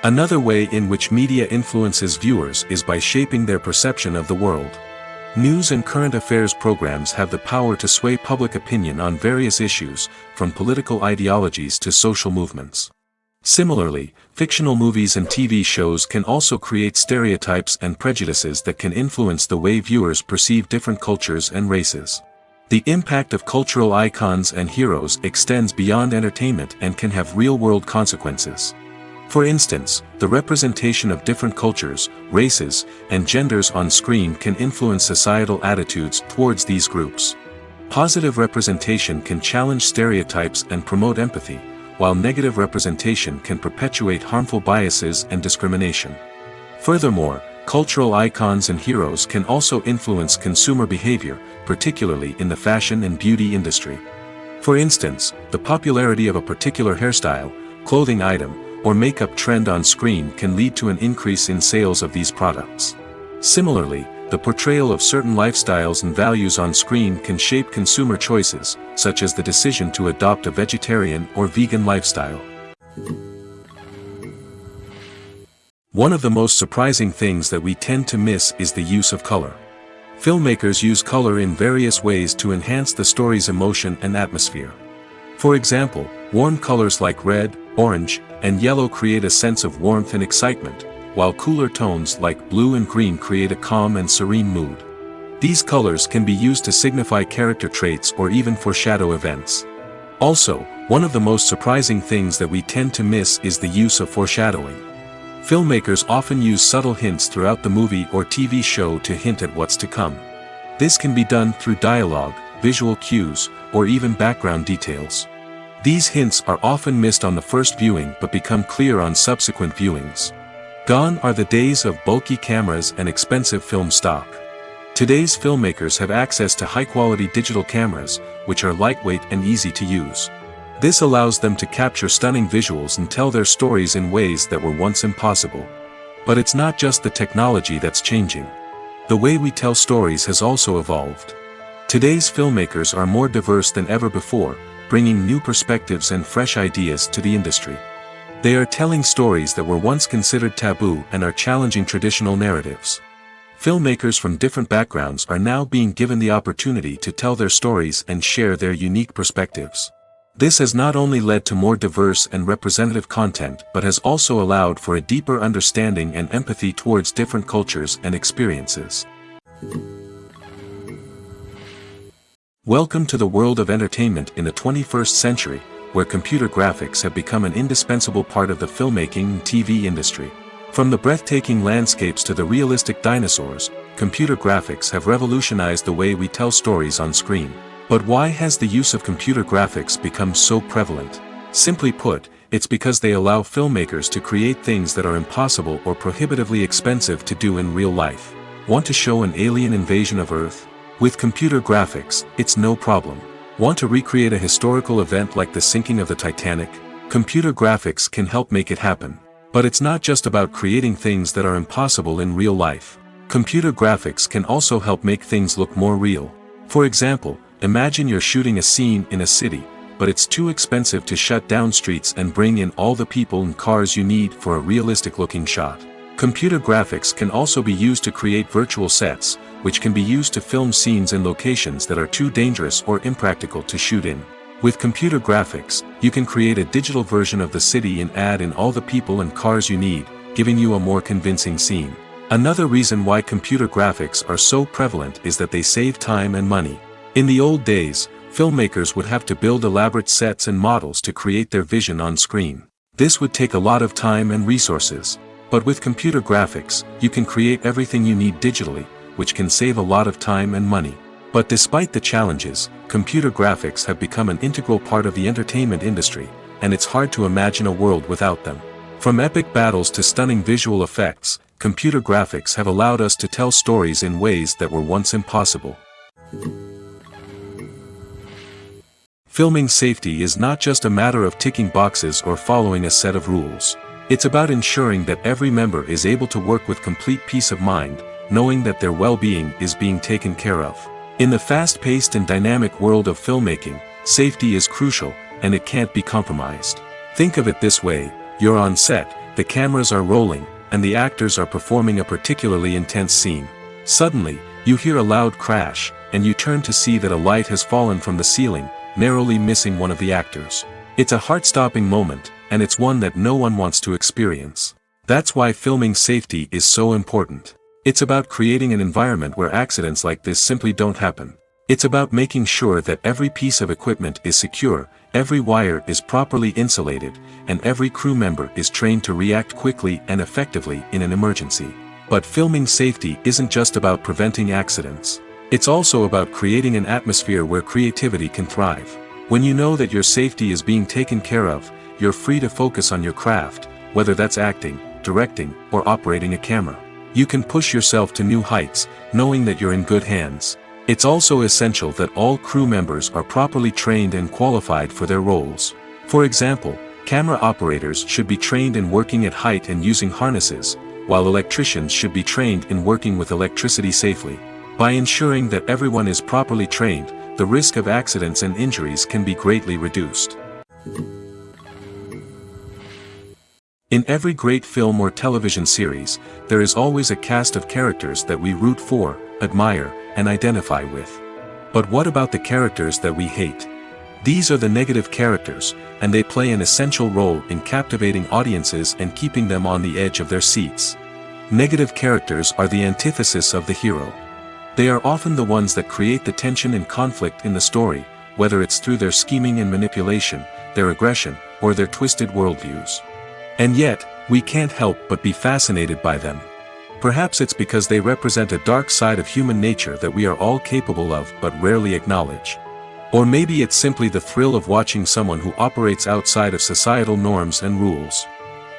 Another way in which media influences viewers is by shaping their perception of the world. News and current affairs programs have the power to sway public opinion on various issues, from political ideologies to social movements. Similarly, fictional movies and TV shows can also create stereotypes and prejudices that can influence the way viewers perceive different cultures and races. The impact of cultural icons and heroes extends beyond entertainment and can have real-world consequences. For instance, the representation of different cultures, races, and genders on screen can influence societal attitudes towards these groups. Positive representation can challenge stereotypes and promote empathy, while negative representation can perpetuate harmful biases and discrimination. Furthermore, cultural icons and heroes can also influence consumer behavior, particularly in the fashion and beauty industry. For instance, the popularity of a particular hairstyle, clothing item, or makeup trend on screen can lead to an increase in sales of these products. Similarly, the portrayal of certain lifestyles and values on screen can shape consumer choices, such as the decision to adopt a vegetarian or vegan lifestyle. One of the most surprising things that we tend to miss is the use of color. Filmmakers use color in various ways to enhance the story's emotion and atmosphere. For example, warm colors like red, orange, and yellow create a sense of warmth and excitement, while cooler tones like blue and green create a calm and serene mood. These colors can be used to signify character traits or even foreshadow events. Also, one of the most surprising things that we tend to miss is the use of foreshadowing. Filmmakers often use subtle hints throughout the movie or TV show to hint at what's to come. This can be done through dialogue, visual cues, or even background details. These hints are often missed on the first viewing but become clear on subsequent viewings. Gone are the days of bulky cameras and expensive film stock. Today's filmmakers have access to high-quality digital cameras, which are lightweight and easy to use. This allows them to capture stunning visuals and tell their stories in ways that were once impossible. But it's not just the technology that's changing. The way we tell stories has also evolved. Today's filmmakers are more diverse than ever before, bringing new perspectives and fresh ideas to the industry. They are telling stories that were once considered taboo and are challenging traditional narratives. Filmmakers from different backgrounds are now being given the opportunity to tell their stories and share their unique perspectives. This has not only led to more diverse and representative content but has also allowed for a deeper understanding and empathy towards different cultures and experiences. Welcome to the world of entertainment in the 21st century, where computer graphics have become an indispensable part of the filmmaking and TV industry. From the breathtaking landscapes to the realistic dinosaurs, computer graphics have revolutionized the way we tell stories on screen. But why has the use of computer graphics become so prevalent? Simply put, it's because they allow filmmakers to create things that are impossible or prohibitively expensive to do in real life. Want to show an alien invasion of Earth? With computer graphics, it's no problem. Want to recreate a historical event like the sinking of the Titanic? Computer graphics can help make it happen. But it's not just about creating things that are impossible in real life. Computer graphics can also help make things look more real. For example, imagine you're shooting a scene in a city, but it's too expensive to shut down streets and bring in all the people and cars you need for a realistic-looking shot. Computer graphics can also be used to create virtual sets, which can be used to film scenes in locations that are too dangerous or impractical to shoot in. With computer graphics, you can create a digital version of the city and add in all the people and cars you need, giving you a more convincing scene. Another reason why computer graphics are so prevalent is that they save time and money. In the old days, filmmakers would have to build elaborate sets and models to create their vision on screen. This would take a lot of time and resources. But with computer graphics, you can create everything you need digitally, which can save a lot of time and money. But despite the challenges, computer graphics have become an integral part of the entertainment industry, and it's hard to imagine a world without them. From epic battles to stunning visual effects, computer graphics have allowed us to tell stories in ways that were once impossible. Filming safety is not just a matter of ticking boxes or following a set of rules. It's about ensuring that every member is able to work with complete peace of mind, knowing that their well-being is being taken care of. In the fast-paced and dynamic world of filmmaking, safety is crucial, and it can't be compromised. Think of it this way: you're on set, the cameras are rolling, and the actors are performing a particularly intense scene. Suddenly, you hear a loud crash, and you turn to see that a light has fallen from the ceiling, narrowly missing one of the actors. It's a heart-stopping moment, and it's one that no one wants to experience. That's why filming safety is so important. It's about creating an environment where accidents like this simply don't happen. It's about making sure that every piece of equipment is secure, every wire is properly insulated, and every crew member is trained to react quickly and effectively in an emergency. But filming safety isn't just about preventing accidents. It's also about creating an atmosphere where creativity can thrive. When you know that your safety is being taken care of, you're free to focus on your craft, whether that's acting, directing, or operating a camera. You can push yourself to new heights, knowing that you're in good hands. It's also essential that all crew members are properly trained and qualified for their roles. For example, camera operators should be trained in working at height and using harnesses, while electricians should be trained in working with electricity safely. By ensuring that everyone is properly trained, the risk of accidents and injuries can be greatly reduced. In every great film or television series, there is always a cast of characters that we root for, admire, and identify with. But what about the characters that we hate? These are the negative characters, and they play an essential role in captivating audiences and keeping them on the edge of their seats. Negative characters are the antithesis of the hero. They are often the ones that create the tension and conflict in the story, whether it's through their scheming and manipulation, their aggression, or their twisted worldviews. And yet, we can't help but be fascinated by them. Perhaps it's because they represent a dark side of human nature that we are all capable of but rarely acknowledge. Or maybe it's simply the thrill of watching someone who operates outside of societal norms and rules.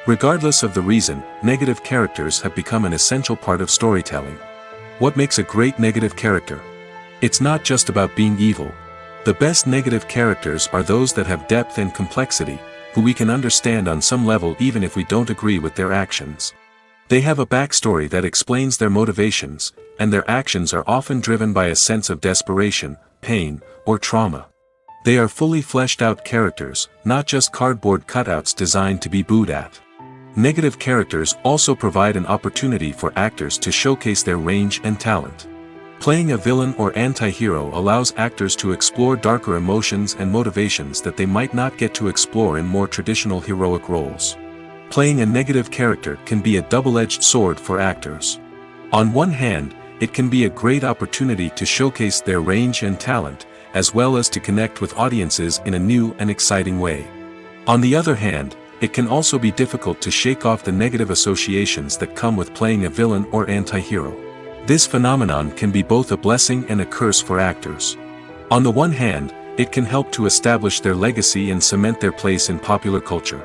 Regardless of the reason, negative characters have become an essential part of storytelling. What makes a great negative character? It's not just about being evil. The best negative characters are those that have depth and complexity, who we can understand on some level even if we don't agree with their actions. They have a backstory that explains their motivations, and their actions are often driven by a sense of desperation, pain, or trauma. They are fully fleshed out characters, not just cardboard cutouts designed to be booed at. Negative characters also provide an opportunity for actors to showcase their range and talent. Playing a villain or anti-hero allows actors to explore darker emotions and motivations that they might not get to explore in more traditional heroic roles. Playing a negative character can be a double-edged sword for actors. On one hand, it can be a great opportunity to showcase their range and talent, as well as to connect with audiences in a new and exciting way. On the other hand, it can also be difficult to shake off the negative associations that come with playing a villain or anti-hero. This phenomenon can be both a blessing and a curse for actors. On the one hand, it can help to establish their legacy and cement their place in popular culture.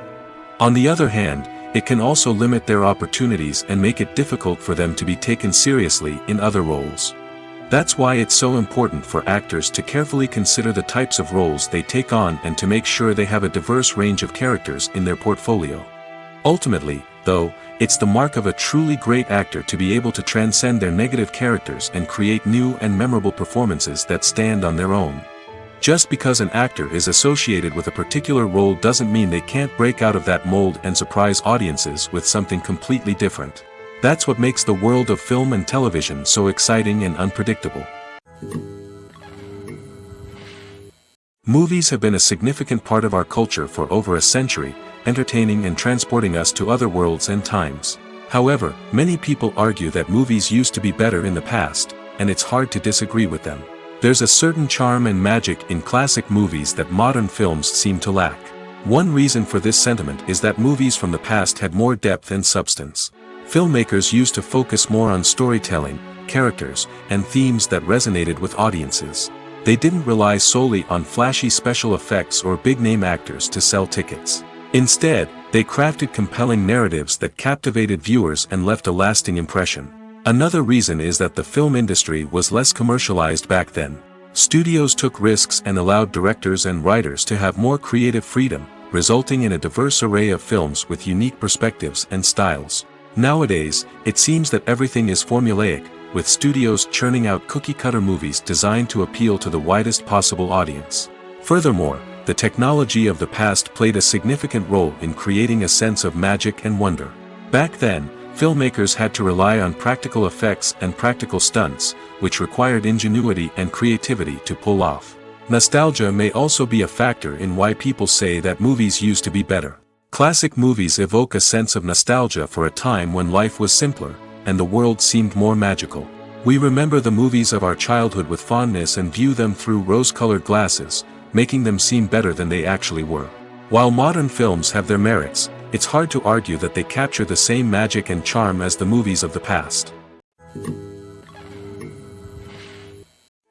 On the other hand, it can also limit their opportunities and make it difficult for them to be taken seriously in other roles. That's why it's so important for actors to carefully consider the types of roles they take on and to make sure they have a diverse range of characters in their portfolio. Ultimately, though, it's the mark of a truly great actor to be able to transcend their negative characters and create new and memorable performances that stand on their own. Just because an actor is associated with a particular role doesn't mean they can't break out of that mold and surprise audiences with something completely different. That's what makes the world of film and television so exciting and unpredictable. Movies have been a significant part of our culture for over a century, entertaining and transporting us to other worlds and times. However, many people argue that movies used to be better in the past, and it's hard to disagree with them. There's a certain charm and magic in classic movies that modern films seem to lack. One reason for this sentiment is that movies from the past had more depth and substance. Filmmakers used to focus more on storytelling, characters, and themes that resonated with audiences. They didn't rely solely on flashy special effects or big-name actors to sell tickets. Instead, they crafted compelling narratives that captivated viewers and left a lasting impression. Another reason is that the film industry was less commercialized back then. Studios took risks and allowed directors and writers to have more creative freedom, resulting in a diverse array of films with unique perspectives and styles. Nowadays, it seems that everything is formulaic, with studios churning out cookie-cutter movies designed to appeal to the widest possible audience. Furthermore, the technology of the past played a significant role in creating a sense of magic and wonder. Back then, filmmakers had to rely on practical effects and practical stunts, which required ingenuity and creativity to pull off. Nostalgia may also be a factor in why people say that movies used to be better. Classic movies evoke a sense of nostalgia for a time when life was simpler, and the world seemed more magical. We remember the movies of our childhood with fondness and view them through rose-colored glasses, making them seem better than they actually were. While modern films have their merits, it's hard to argue that they capture the same magic and charm as the movies of the past.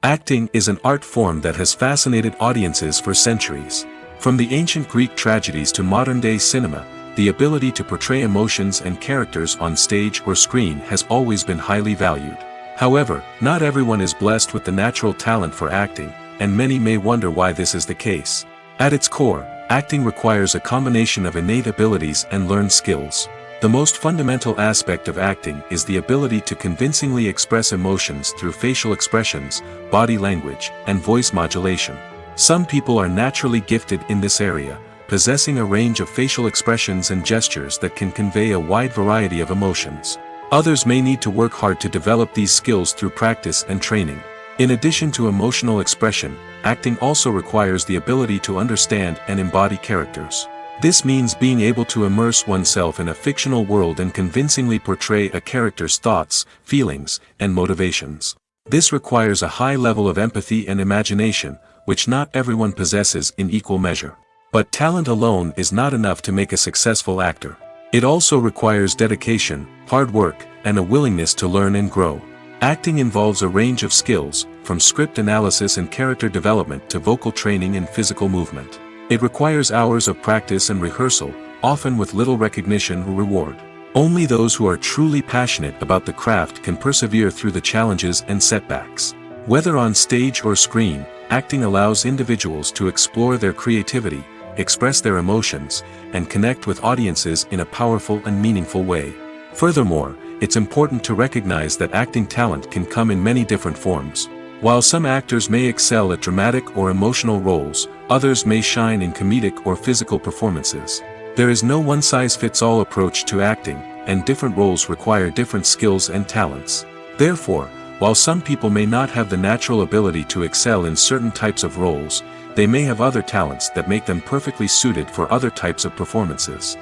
Acting is an art form that has fascinated audiences for centuries. From the ancient Greek tragedies to modern-day cinema, the ability to portray emotions and characters on stage or screen has always been highly valued. However, not everyone is blessed with the natural talent for acting, and many may wonder why this is the case. At its core, acting requires a combination of innate abilities and learned skills. The most fundamental aspect of acting is the ability to convincingly express emotions through facial expressions, body language, and voice modulation. Some people are naturally gifted in this area, possessing a range of facial expressions and gestures that can convey a wide variety of emotions. Others may need to work hard to develop these skills through practice and training. In addition to emotional expression, acting also requires the ability to understand and embody characters. This means being able to immerse oneself in a fictional world and convincingly portray a character's thoughts, feelings, and motivations. This requires a high level of empathy and imagination, which not everyone possesses in equal measure. But talent alone is not enough to make a successful actor. It also requires dedication, hard work, and a willingness to learn and grow. Acting involves a range of skills, from script analysis and character development to vocal training and physical movement. It requires hours of practice and rehearsal, often with little recognition or reward. Only those who are truly passionate about the craft can persevere through the challenges and setbacks. Whether on stage or screen, acting allows individuals to explore their creativity, express their emotions, and connect with audiences in a powerful and meaningful way. Furthermore, it's important to recognize that acting talent can come in many different forms. While some actors may excel at dramatic or emotional roles, others may shine in comedic or physical performances. There is no one-size-fits-all approach to acting, and different roles require different skills and talents. Therefore, while some people may not have the natural ability to excel in certain types of roles, they may have other talents that make them perfectly suited for other types of performances.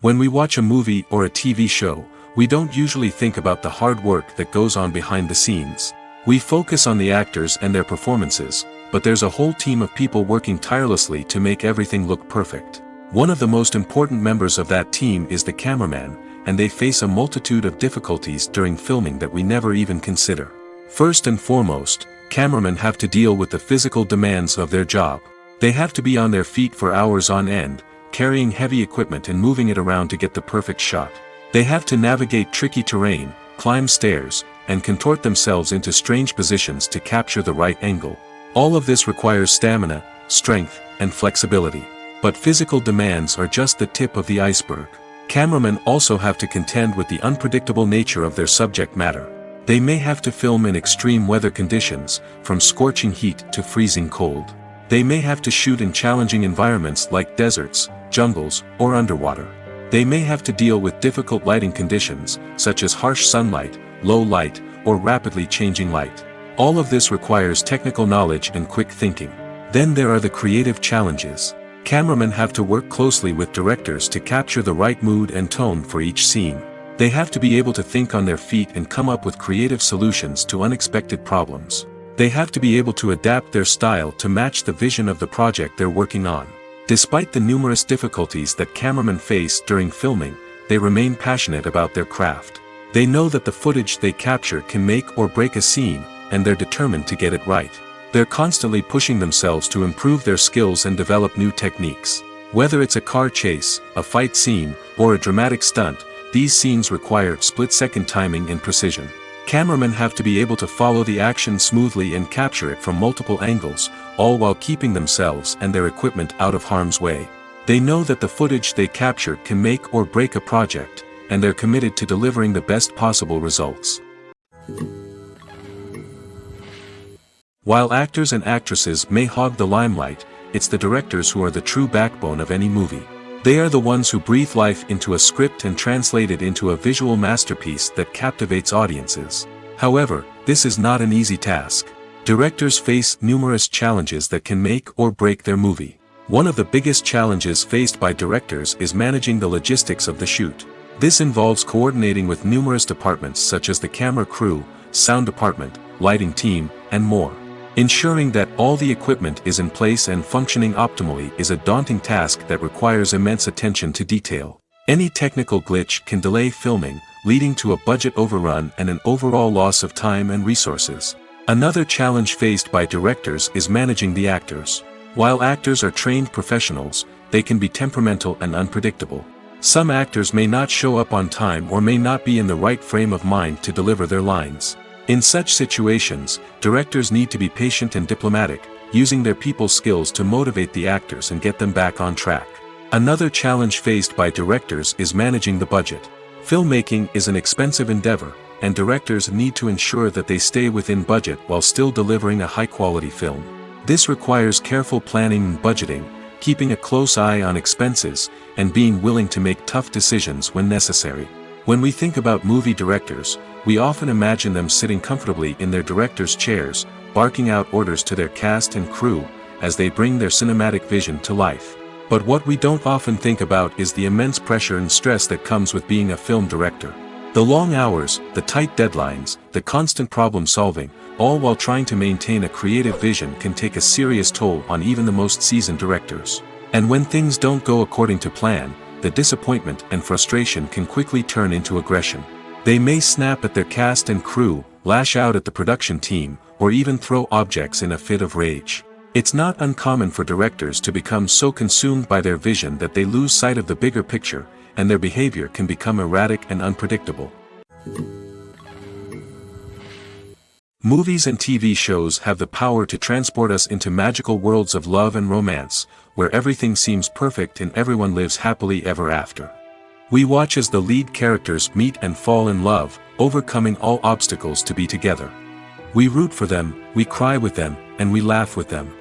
When we watch a movie or a TV show, we don't usually think about the hard work that goes on behind the scenes. We focus on the actors and their performances, but there's a whole team of people working tirelessly to make everything look perfect. One of the most important members of that team is the cameraman, and they face a multitude of difficulties during filming that we never even consider. First and foremost, cameramen have to deal with the physical demands of their job. They have to be on their feet for hours on end, carrying heavy equipment and moving it around to get the perfect shot. They have to navigate tricky terrain, climb stairs, and contort themselves into strange positions to capture the right angle. All of this requires stamina, strength, and flexibility. But physical demands are just the tip of the iceberg. Cameramen also have to contend with the unpredictable nature of their subject matter. They may have to film in extreme weather conditions, from scorching heat to freezing cold. They may have to shoot in challenging environments like deserts, jungles, or underwater. They may have to deal with difficult lighting conditions, such as harsh sunlight, low light, or rapidly changing light. All of this requires technical knowledge and quick thinking. Then there are the creative challenges. Cameramen have to work closely with directors to capture the right mood and tone for each scene. They have to be able to think on their feet and come up with creative solutions to unexpected problems. They have to be able to adapt their style to match the vision of the project they're working on. Despite the numerous difficulties that cameramen face during filming, they remain passionate about their craft. They know that the footage they capture can make or break a scene, and they're determined to get it right. They're constantly pushing themselves to improve their skills and develop new techniques. Whether it's a car chase, a fight scene, or a dramatic stunt, these scenes require split-second timing and precision. Cameramen have to be able to follow the action smoothly and capture it from multiple angles, all while keeping themselves and their equipment out of harm's way. They know that the footage they capture can make or break a project, and they're committed to delivering the best possible results. While actors and actresses may hog the limelight, it's the directors who are the true backbone of any movie. They are the ones who breathe life into a script and translate it into a visual masterpiece that captivates audiences. However, this is not an easy task. Directors face numerous challenges that can make or break their movie. One of the biggest challenges faced by directors is managing the logistics of the shoot. This involves coordinating with numerous departments such as the camera crew, sound department, lighting team, and more. Ensuring that all the equipment is in place and functioning optimally is a daunting task that requires immense attention to detail. Any technical glitch can delay filming, leading to a budget overrun and an overall loss of time and resources. Another challenge faced by directors is managing the actors. While actors are trained professionals, they can be temperamental and unpredictable. Some actors may not show up on time or may not be in the right frame of mind to deliver their lines. In such situations, directors need to be patient and diplomatic, using their people skills to motivate the actors and get them back on track. Another challenge faced by directors is managing the budget. Filmmaking is an expensive endeavor, and directors need to ensure that they stay within budget while still delivering a high-quality film. This requires careful planning and budgeting, keeping a close eye on expenses, and being willing to make tough decisions when necessary. When we think about movie directors, we often imagine them sitting comfortably in their director's chairs, barking out orders to their cast and crew, as they bring their cinematic vision to life. But what we don't often think about is the immense pressure and stress that comes with being a film director. The long hours, the tight deadlines, the constant problem solving, all while trying to maintain a creative vision can take a serious toll on even the most seasoned directors. And when things don't go according to plan, the disappointment and frustration can quickly turn into aggression. They may snap at their cast and crew, lash out at the production team, or even throw objects in a fit of rage. It's not uncommon for directors to become so consumed by their vision that they lose sight of the bigger picture, and their behavior can become erratic and unpredictable. Movies and TV shows have the power to transport us into magical worlds of love and romance, where everything seems perfect and everyone lives happily ever after. We watch as the lead characters meet and fall in love, overcoming all obstacles to be together. We root for them, we cry with them, and we laugh with them.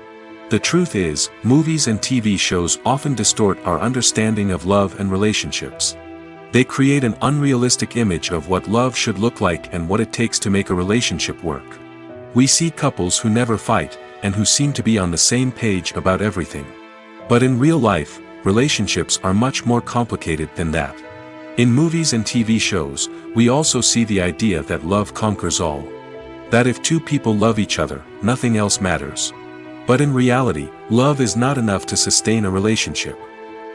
The truth is, movies and TV shows often distort our understanding of love and relationships. They create an unrealistic image of what love should look like and what it takes to make a relationship work. We see couples who never fight, and who seem to be on the same page about everything. But in real life, relationships are much more complicated than that. In movies and TV shows, we also see the idea that love conquers all. That if two people love each other, nothing else matters. But in reality, love is not enough to sustain a relationship.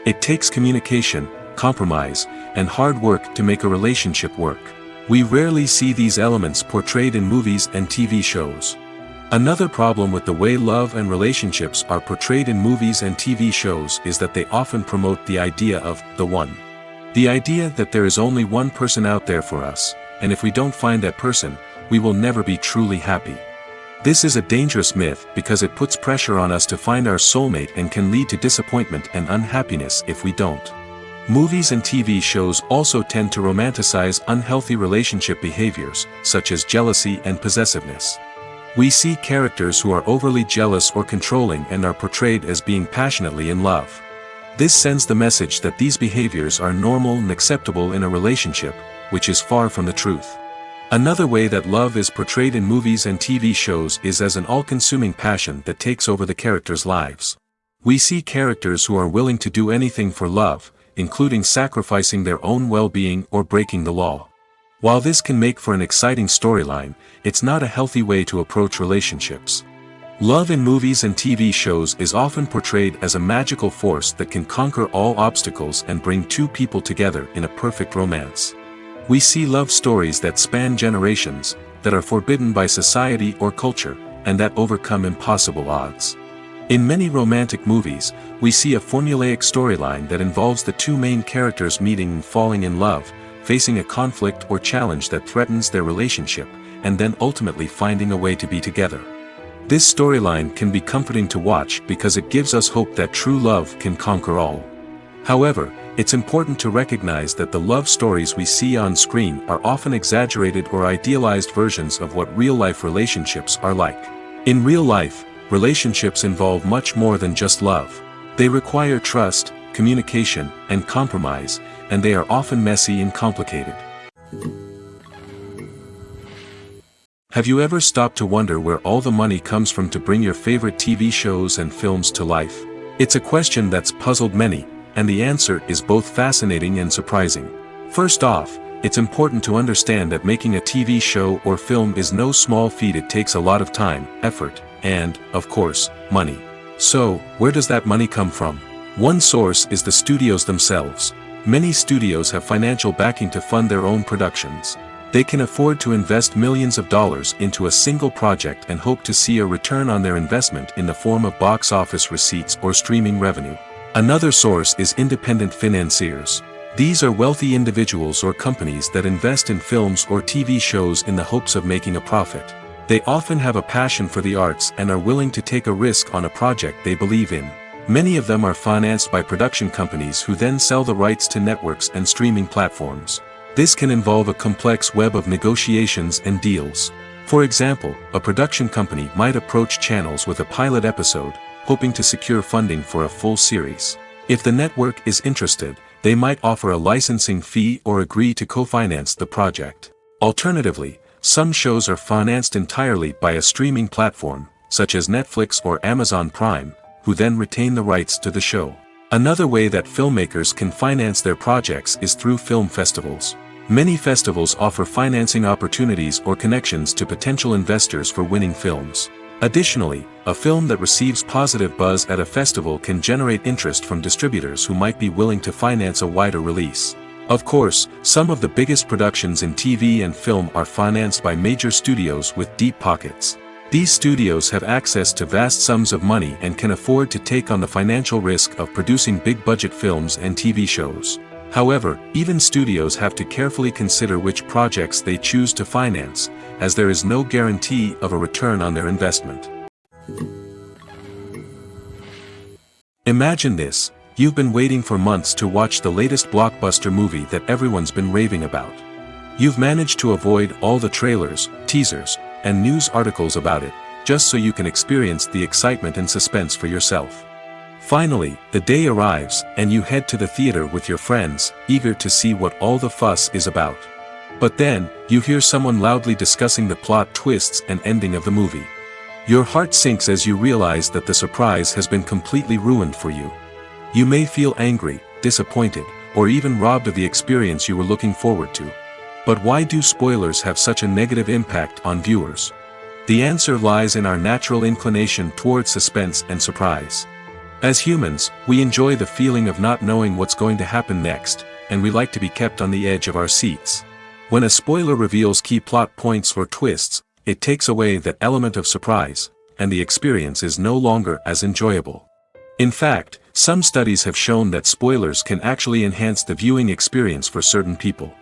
It takes communication, compromise, and hard work to make a relationship work. We rarely see these elements portrayed in movies and TV shows. Another problem with the way love and relationships are portrayed in movies and TV shows is that they often promote the idea of the one. The idea that there is only one person out there for us, and if we don't find that person, we will never be truly happy. This is a dangerous myth because it puts pressure on us to find our soulmate and can lead to disappointment and unhappiness if we don't. Movies and TV shows also tend to romanticize unhealthy relationship behaviors, such as jealousy and possessiveness. We see characters who are overly jealous or controlling and are portrayed as being passionately in love. This sends the message that these behaviors are normal and acceptable in a relationship, which is far from the truth. Another way that love is portrayed in movies and TV shows is as an all-consuming passion that takes over the characters' lives. We see characters who are willing to do anything for love, including sacrificing their own well-being or breaking the law. While this can make for an exciting storyline, it's not a healthy way to approach relationships. Love in movies and TV shows is often portrayed as a magical force that can conquer all obstacles and bring two people together in a perfect romance. We see love stories that span generations, that are forbidden by society or culture, and that overcome impossible odds. In many romantic movies, we see a formulaic storyline that involves the two main characters meeting and falling in love, facing a conflict or challenge that threatens their relationship, and then ultimately finding a way to be together. This storyline can be comforting to watch because it gives us hope that true love can conquer all. However, it's important to recognize that the love stories we see on screen are often exaggerated or idealized versions of what real-life relationships are like. In real life, relationships involve much more than just love. They require trust, communication, and compromise, and they are often messy and complicated. Have you ever stopped to wonder where all the money comes from to bring your favorite TV shows and films to life? It's a question that's puzzled many, and the answer is both fascinating and surprising. First off, it's important to understand that making a TV show or film is no small feat. It takes a lot of time, effort, and, of course, money. So, where does that money come from? One source is the studios themselves. Many studios have financial backing to fund their own productions. They can afford to invest millions of dollars into a single project and hope to see a return on their investment in the form of box office receipts or streaming revenue. Another source is independent financiers. These are wealthy individuals or companies that invest in films or TV shows in the hopes of making a profit. They often have a passion for the arts and are willing to take a risk on a project they believe in. Many of them are financed by production companies who then sell the rights to networks and streaming platforms. This can involve a complex web of negotiations and deals. For example, a production company might approach channels with a pilot episode, hoping to secure funding for a full series. If the network is interested, they might offer a licensing fee or agree to co-finance the project. Alternatively, some shows are financed entirely by a streaming platform, such as Netflix or Amazon Prime, who then retain the rights to the show. Another way that filmmakers can finance their projects is through film festivals. Many festivals offer financing opportunities or connections to potential investors for winning films. Additionally, a film that receives positive buzz at a festival can generate interest from distributors who might be willing to finance a wider release. Of course, some of the biggest productions in TV and film are financed by major studios with deep pockets. These studios have access to vast sums of money and can afford to take on the financial risk of producing big-budget films and TV shows. However, even studios have to carefully consider which projects they choose to finance, as there is no guarantee of a return on their investment. Imagine this: you've been waiting for months to watch the latest blockbuster movie that everyone's been raving about. You've managed to avoid all the trailers, teasers, and news articles about it, just so you can experience the excitement and suspense for yourself. Finally, the day arrives, and you head to the theater with your friends, eager to see what all the fuss is about. But then, you hear someone loudly discussing the plot twists and ending of the movie. Your heart sinks as you realize that the surprise has been completely ruined for you. You may feel angry, disappointed, or even robbed of the experience you were looking forward to. But why do spoilers have such a negative impact on viewers? The answer lies in our natural inclination toward suspense and surprise. As humans, we enjoy the feeling of not knowing what's going to happen next, and we like to be kept on the edge of our seats. When a spoiler reveals key plot points or twists, it takes away that element of surprise, and the experience is no longer as enjoyable. In fact, some studies have shown that spoilers can actually enhance the viewing experience for certain people.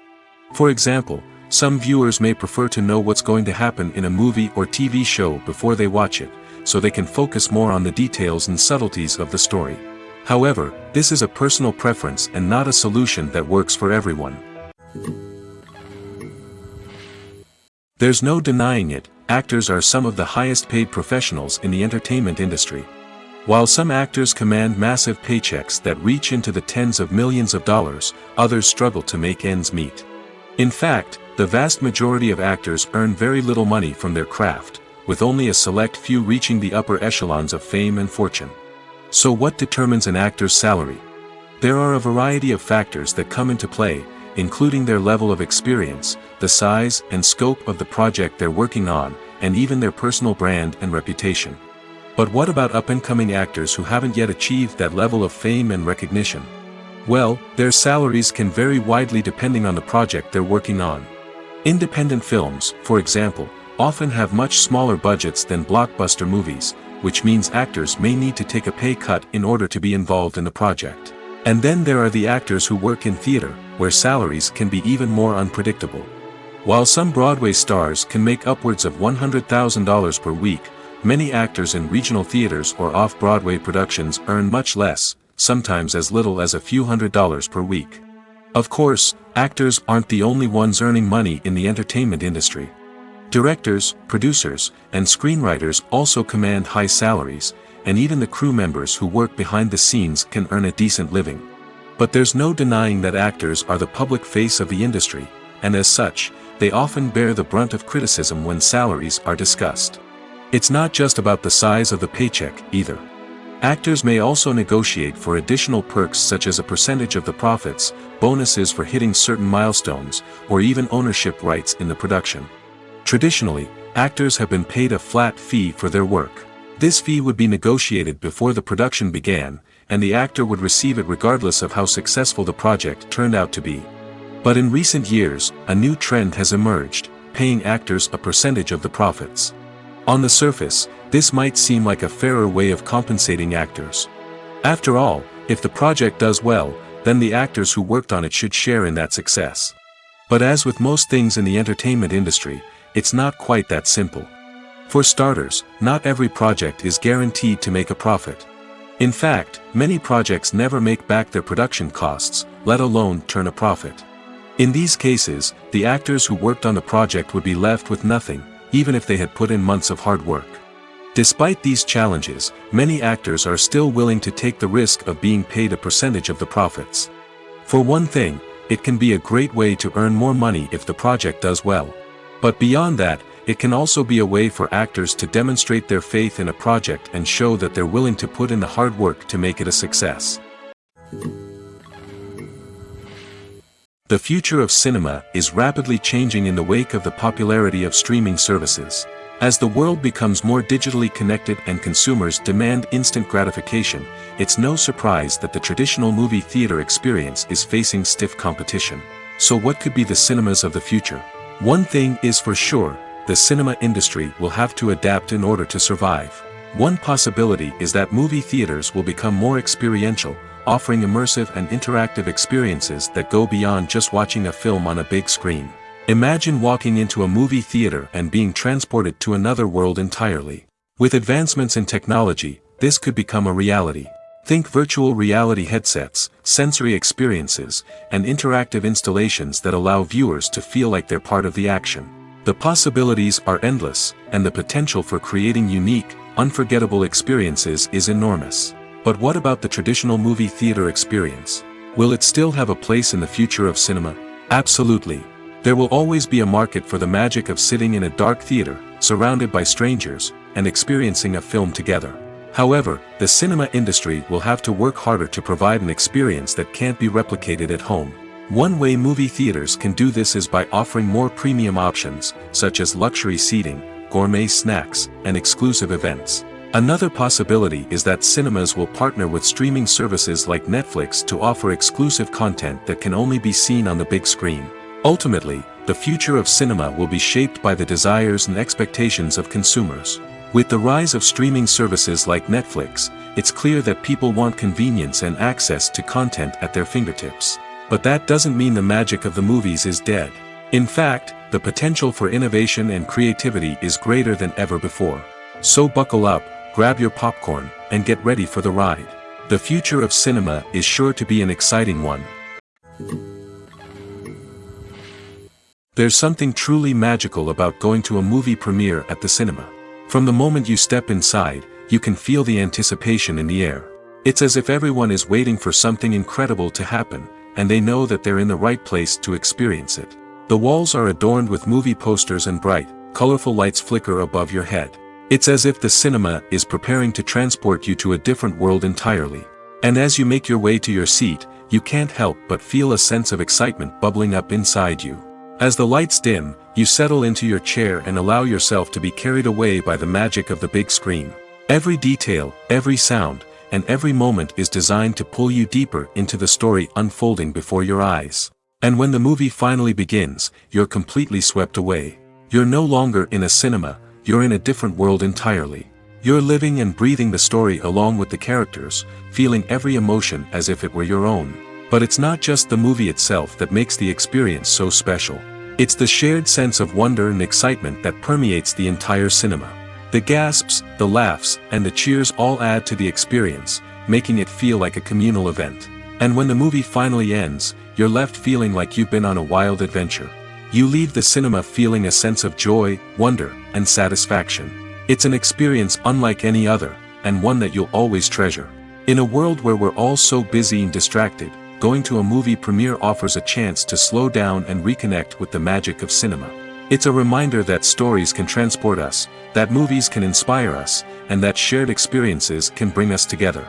For example, some viewers may prefer to know what's going to happen in a movie or TV show before they watch it, so they can focus more on the details and subtleties of the story. However, this is a personal preference and not a solution that works for everyone. There's no denying it, actors are some of the highest paid professionals in the entertainment industry. While some actors command massive paychecks that reach into the tens of millions of dollars, others struggle to make ends meet. In fact, the vast majority of actors earn very little money from their craft, with only a select few reaching the upper echelons of fame and fortune. So what determines an actor's salary? There are a variety of factors that come into play, including their level of experience, the size and scope of the project they're working on, and even their personal brand and reputation. But what about up-and-coming actors who haven't yet achieved that level of fame and recognition? Well, their salaries can vary widely depending on the project they're working on. Independent films, for example, often have much smaller budgets than blockbuster movies, which means actors may need to take a pay cut in order to be involved in the project. And then there are the actors who work in theater, where salaries can be even more unpredictable. While some Broadway stars can make upwards of $100,000 per week, many actors in regional theaters or off-Broadway productions earn much less, sometimes as little as a few $100s per week. Of course, actors aren't the only ones earning money in the entertainment industry. Directors, producers, and screenwriters also command high salaries, and even the crew members who work behind the scenes can earn a decent living. But there's no denying that actors are the public face of the industry, and as such, they often bear the brunt of criticism when salaries are discussed. It's not just about the size of the paycheck, either. Actors may also negotiate for additional perks such as a percentage of the profits, bonuses for hitting certain milestones, or even ownership rights in the production. Traditionally, actors have been paid a flat fee for their work. This fee would be negotiated before the production began, and the actor would receive it regardless of how successful the project turned out to be. But in recent years, a new trend has emerged, paying actors a percentage of the profits. On the surface, this might seem like a fairer way of compensating actors. After all, if the project does well, then the actors who worked on it should share in that success. But as with most things in the entertainment industry, it's not quite that simple. For starters, not every project is guaranteed to make a profit. In fact, many projects never make back their production costs, let alone turn a profit. In these cases, the actors who worked on the project would be left with nothing, even if they had put in months of hard work. Despite these challenges, many actors are still willing to take the risk of being paid a percentage of the profits. For one thing, it can be a great way to earn more money if the project does well. But beyond that, it can also be a way for actors to demonstrate their faith in a project and show that they're willing to put in the hard work to make it a success. The future of cinema is rapidly changing in the wake of the popularity of streaming services. As the world becomes more digitally connected and consumers demand instant gratification, it's no surprise that the traditional movie theater experience is facing stiff competition. So what could be the cinemas of the future? One thing is for sure, the cinema industry will have to adapt in order to survive. One possibility is that movie theaters will become more experiential, offering immersive and interactive experiences that go beyond just watching a film on a big screen. Imagine walking into a movie theater and being transported to another world entirely. With advancements in technology, this could become a reality. Think virtual reality headsets, sensory experiences, and interactive installations that allow viewers to feel like they're part of the action. The possibilities are endless, and the potential for creating unique, unforgettable experiences is enormous. But what about the traditional movie theater experience? Will it still have a place in the future of cinema? Absolutely. There will always be a market for the magic of sitting in a dark theater, surrounded by strangers, and experiencing a film together. However, the cinema industry will have to work harder to provide an experience that can't be replicated at home. One way movie theaters can do this is by offering more premium options, such as luxury seating, gourmet snacks, and exclusive events. Another possibility is that cinemas will partner with streaming services like Netflix to offer exclusive content that can only be seen on the big screen. Ultimately, the future of cinema will be shaped by the desires and expectations of consumers. With the rise of streaming services like Netflix, it's clear that people want convenience and access to content at their fingertips. But that doesn't mean the magic of the movies is dead. In fact, the potential for innovation and creativity is greater than ever before. So buckle up, grab your popcorn, and get ready for the ride. The future of cinema is sure to be an exciting one. There's something truly magical about going to a movie premiere at the cinema. From the moment you step inside, you can feel the anticipation in the air. It's as if everyone is waiting for something incredible to happen, and they know that they're in the right place to experience it. The walls are adorned with movie posters and bright, colorful lights flicker above your head. It's as if the cinema is preparing to transport you to a different world entirely. And as you make your way to your seat, you can't help but feel a sense of excitement bubbling up inside you. As the lights dim, you settle into your chair and allow yourself to be carried away by the magic of the big screen. Every detail, every sound, and every moment is designed to pull you deeper into the story unfolding before your eyes. And when the movie finally begins, you're completely swept away. You're no longer in a cinema, you're in a different world entirely. You're living and breathing the story along with the characters, feeling every emotion as if it were your own. But it's not just the movie itself that makes the experience so special. It's the shared sense of wonder and excitement that permeates the entire cinema. The gasps, the laughs, and the cheers all add to the experience, making it feel like a communal event. And when the movie finally ends, you're left feeling like you've been on a wild adventure. You leave the cinema feeling a sense of joy, wonder, and satisfaction. It's an experience unlike any other, and one that you'll always treasure. In a world where we're all so busy and distracted, going to a movie premiere offers a chance to slow down and reconnect with the magic of cinema. It's a reminder that stories can transport us, that movies can inspire us, and that shared experiences can bring us together.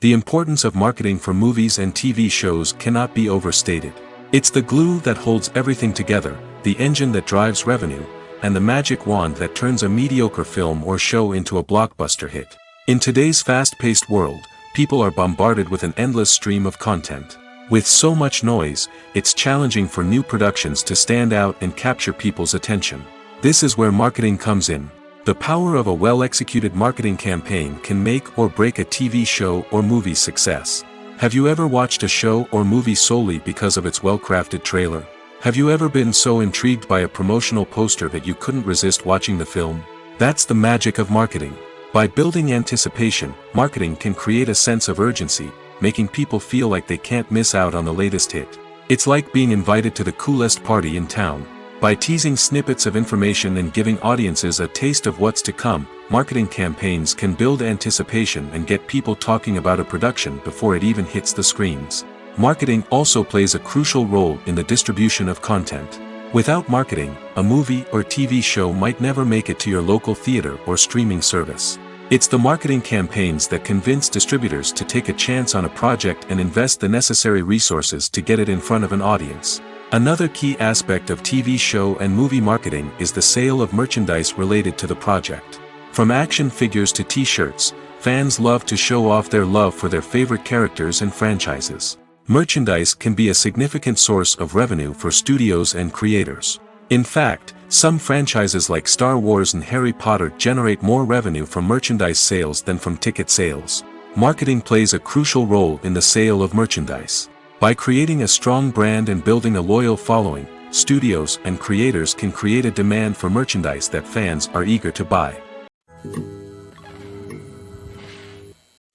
The importance of marketing for movies and TV shows cannot be overstated. It's the glue that holds everything together, the engine that drives revenue, and the magic wand that turns a mediocre film or show into a blockbuster hit. In today's fast-paced world, people are bombarded with an endless stream of content. With so much noise, it's challenging for new productions to stand out and capture people's attention. This is where marketing comes in. The power of a well-executed marketing campaign can make or break a TV show or movie's success. Have you ever watched a show or movie solely because of its well-crafted trailer? Have you ever been so intrigued by a promotional poster that you couldn't resist watching the film? That's the magic of marketing. By building anticipation, marketing can create a sense of urgency, making people feel like they can't miss out on the latest hit. It's like being invited to the coolest party in town. By teasing snippets of information and giving audiences a taste of what's to come, marketing campaigns can build anticipation and get people talking about a production before it even hits the screens. Marketing also plays a crucial role in the distribution of content. Without marketing, a movie or TV show might never make it to your local theater or streaming service. It's the marketing campaigns that convince distributors to take a chance on a project and invest the necessary resources to get it in front of an audience. Another key aspect of TV show and movie marketing is the sale of merchandise related to the project. From action figures to t-shirts, fans love to show off their love for their favorite characters and franchises. Merchandise can be a significant source of revenue for studios and creators. In fact, some franchises like Star Wars and Harry Potter generate more revenue from merchandise sales than from ticket sales. Marketing plays a crucial role in the sale of merchandise. By creating a strong brand and building a loyal following, studios and creators can create a demand for merchandise that fans are eager to buy.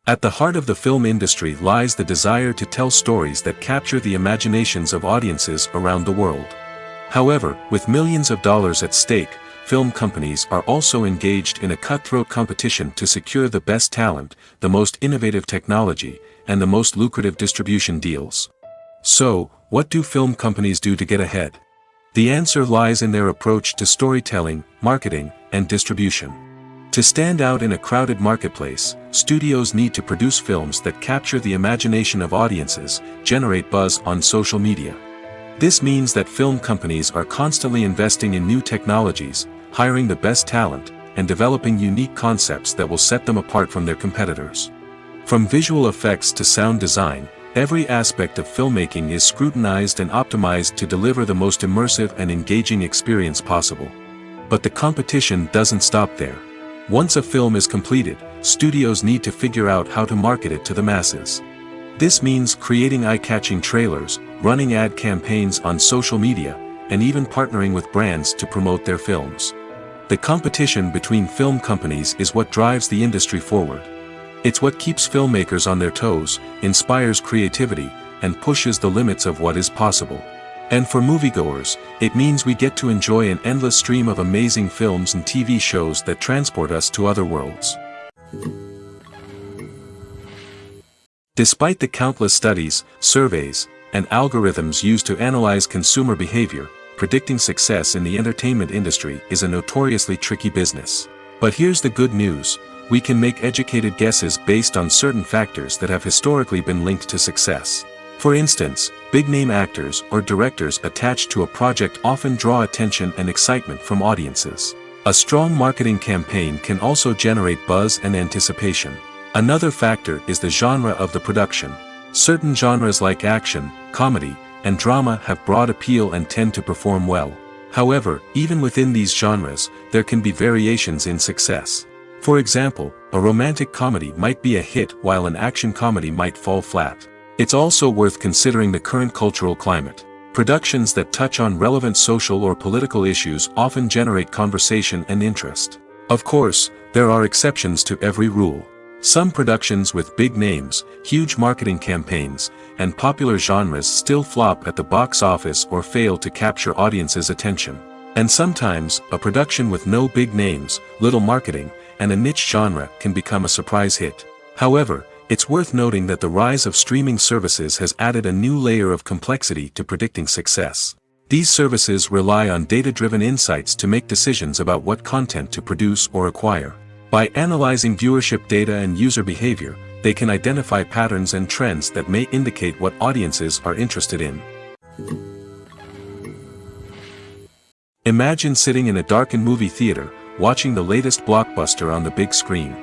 At the heart of the film industry lies the desire to tell stories that capture the imaginations of audiences around the world. However, with millions of dollars at stake, film companies are also engaged in a cutthroat competition to secure the best talent, the most innovative technology, and the most lucrative distribution deals. So, what do film companies do to get ahead? The answer lies in their approach to storytelling, marketing, and distribution. To stand out in a crowded marketplace, studios need to produce films that capture the imagination of audiences, generate buzz on social media. This means that film companies are constantly investing in new technologies, hiring the best talent, and developing unique concepts that will set them apart from their competitors. From visual effects to sound design, every aspect of filmmaking is scrutinized and optimized to deliver the most immersive and engaging experience possible. But the competition doesn't stop there. Once a film is completed, studios need to figure out how to market it to the masses. This means creating eye-catching trailers, running ad campaigns on social media, and even partnering with brands to promote their films. The competition between film companies is what drives the industry forward. It's what keeps filmmakers on their toes, inspires creativity, and pushes the limits of what is possible. And for moviegoers, it means we get to enjoy an endless stream of amazing films and TV shows that transport us to other worlds. Despite the countless studies, surveys, and algorithms used to analyze consumer behavior, predicting success in the entertainment industry is a notoriously tricky business. But here's the good news: we can make educated guesses based on certain factors that have historically been linked to success. For instance, big-name actors or directors attached to a project often draw attention and excitement from audiences. A strong marketing campaign can also generate buzz and anticipation. Another factor is the genre of the production. Certain genres like action, comedy, and drama have broad appeal and tend to perform well. However, even within these genres, there can be variations in success. For example, a romantic comedy might be a hit while an action comedy might fall flat. It's also worth considering the current cultural climate. Productions that touch on relevant social or political issues often generate conversation and interest. Of course, there are exceptions to every rule. Some productions with big names, huge marketing campaigns, and popular genres still flop at the box office or fail to capture audiences' attention. And sometimes, a production with no big names, little marketing, and a niche genre can become a surprise hit. However, it's worth noting that the rise of streaming services has added a new layer of complexity to predicting success. These services rely on data-driven insights to make decisions about what content to produce or acquire. By analyzing viewership data and user behavior, they can identify patterns and trends that may indicate what audiences are interested in. Imagine sitting in a darkened movie theater, watching the latest blockbuster on the big screen.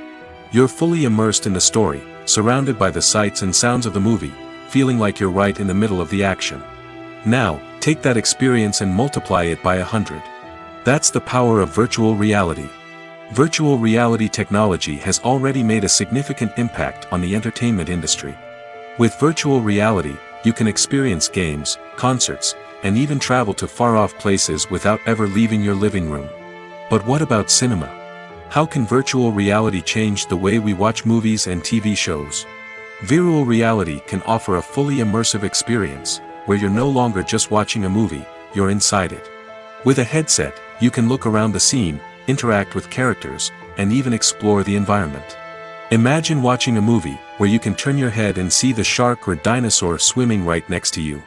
You're fully immersed in the story, surrounded by the sights and sounds of the movie, feeling like you're right in the middle of the action. Now, take that experience and multiply it by 100. That's the power of virtual reality. Virtual reality technology has already made a significant impact on the entertainment industry. With virtual reality, you can experience games, concerts, and even travel to far-off places without ever leaving your living room. But what about cinema? How can virtual reality change the way we watch movies and TV shows? Virtual reality can offer a fully immersive experience, where you're no longer just watching a movie, you're inside it. With a headset, you can look around the scene, interact with characters, and even explore the environment. Imagine watching a movie where you can turn your head and see the shark or dinosaur swimming right next to you.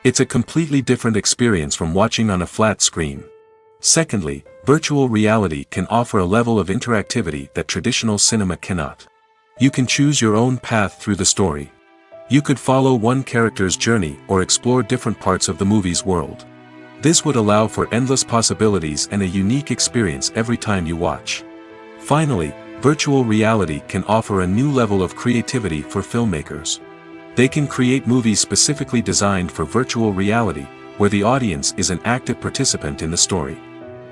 It's a completely different experience from watching on a flat screen. Secondly, virtual reality can offer a level of interactivity that traditional cinema cannot. You can choose your own path through the story. You could follow one character's journey or explore different parts of the movie's world. This would allow for endless possibilities and a unique experience every time you watch. Finally, virtual reality can offer a new level of creativity for filmmakers. They can create movies specifically designed for virtual reality, where the audience is an active participant in the story.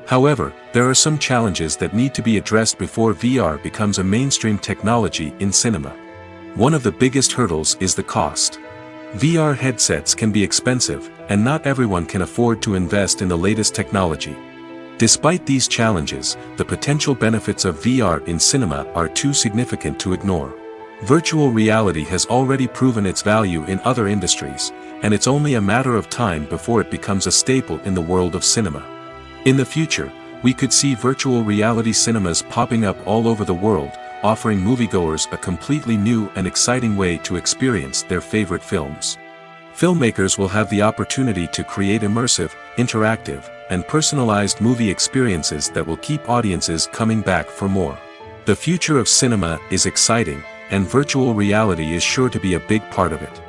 However, there are some challenges that need to be addressed before VR becomes a mainstream technology in cinema. One of the biggest hurdles is the cost. VR headsets can be expensive, and not everyone can afford to invest in the latest technology. Despite these challenges, the potential benefits of VR in cinema are too significant to ignore. Virtual reality has already proven its value in other industries, and it's only a matter of time before it becomes a staple in the world of cinema. In the future, we could see virtual reality cinemas popping up all over the world, offering moviegoers a completely new and exciting way to experience their favorite films. Filmmakers will have the opportunity to create immersive, interactive, and personalized movie experiences that will keep audiences coming back for more. The future of cinema is exciting, and virtual reality is sure to be a big part of it.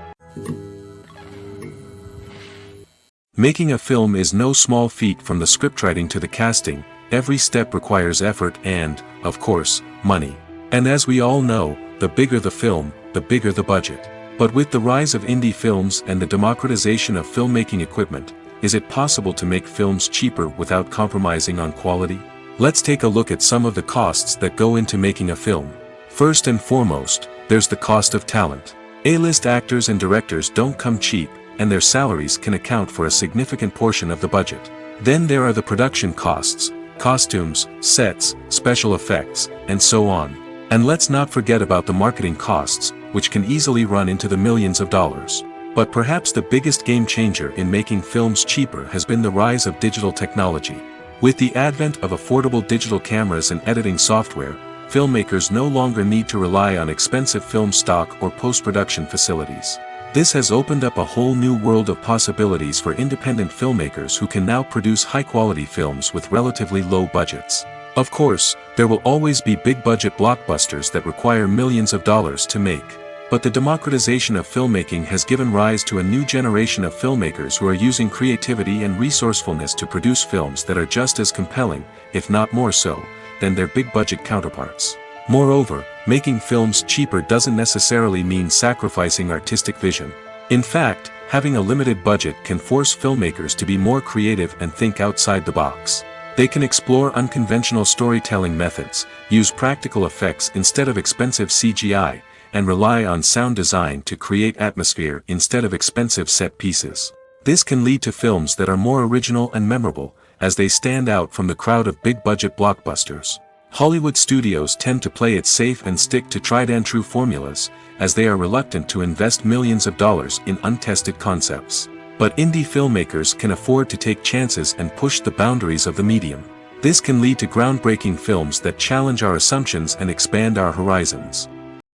Making a film is no small feat. From the scriptwriting to the casting, every step requires effort and, of course, money. And as we all know, the bigger the film, the bigger the budget. But with the rise of indie films and the democratization of filmmaking equipment, is it possible to make films cheaper without compromising on quality? Let's take a look at some of the costs that go into making a film. First and foremost, there's the cost of talent. A-list actors and directors don't come cheap, and their salaries can account for a significant portion of the budget. Then there are the production costs, costumes, sets, special effects, and so on. And let's not forget about the marketing costs, which can easily run into the millions of dollars. But perhaps the biggest game changer in making films cheaper has been the rise of digital technology. With the advent of affordable digital cameras and editing software, filmmakers no longer need to rely on expensive film stock or post-production facilities. This has opened up a whole new world of possibilities for independent filmmakers who can now produce high-quality films with relatively low budgets. Of course, there will always be big-budget blockbusters that require millions of dollars to make. But the democratization of filmmaking has given rise to a new generation of filmmakers who are using creativity and resourcefulness to produce films that are just as compelling, if not more so, than their big-budget counterparts. Moreover, making films cheaper doesn't necessarily mean sacrificing artistic vision. In fact, having a limited budget can force filmmakers to be more creative and think outside the box. They can explore unconventional storytelling methods, use practical effects instead of expensive CGI, and rely on sound design to create atmosphere instead of expensive set pieces. This can lead to films that are more original and memorable, as they stand out from the crowd of big-budget blockbusters. Hollywood studios tend to play it safe and stick to tried-and-true formulas, as they are reluctant to invest millions of dollars in untested concepts. But indie filmmakers can afford to take chances and push the boundaries of the medium. This can lead to groundbreaking films that challenge our assumptions and expand our horizons.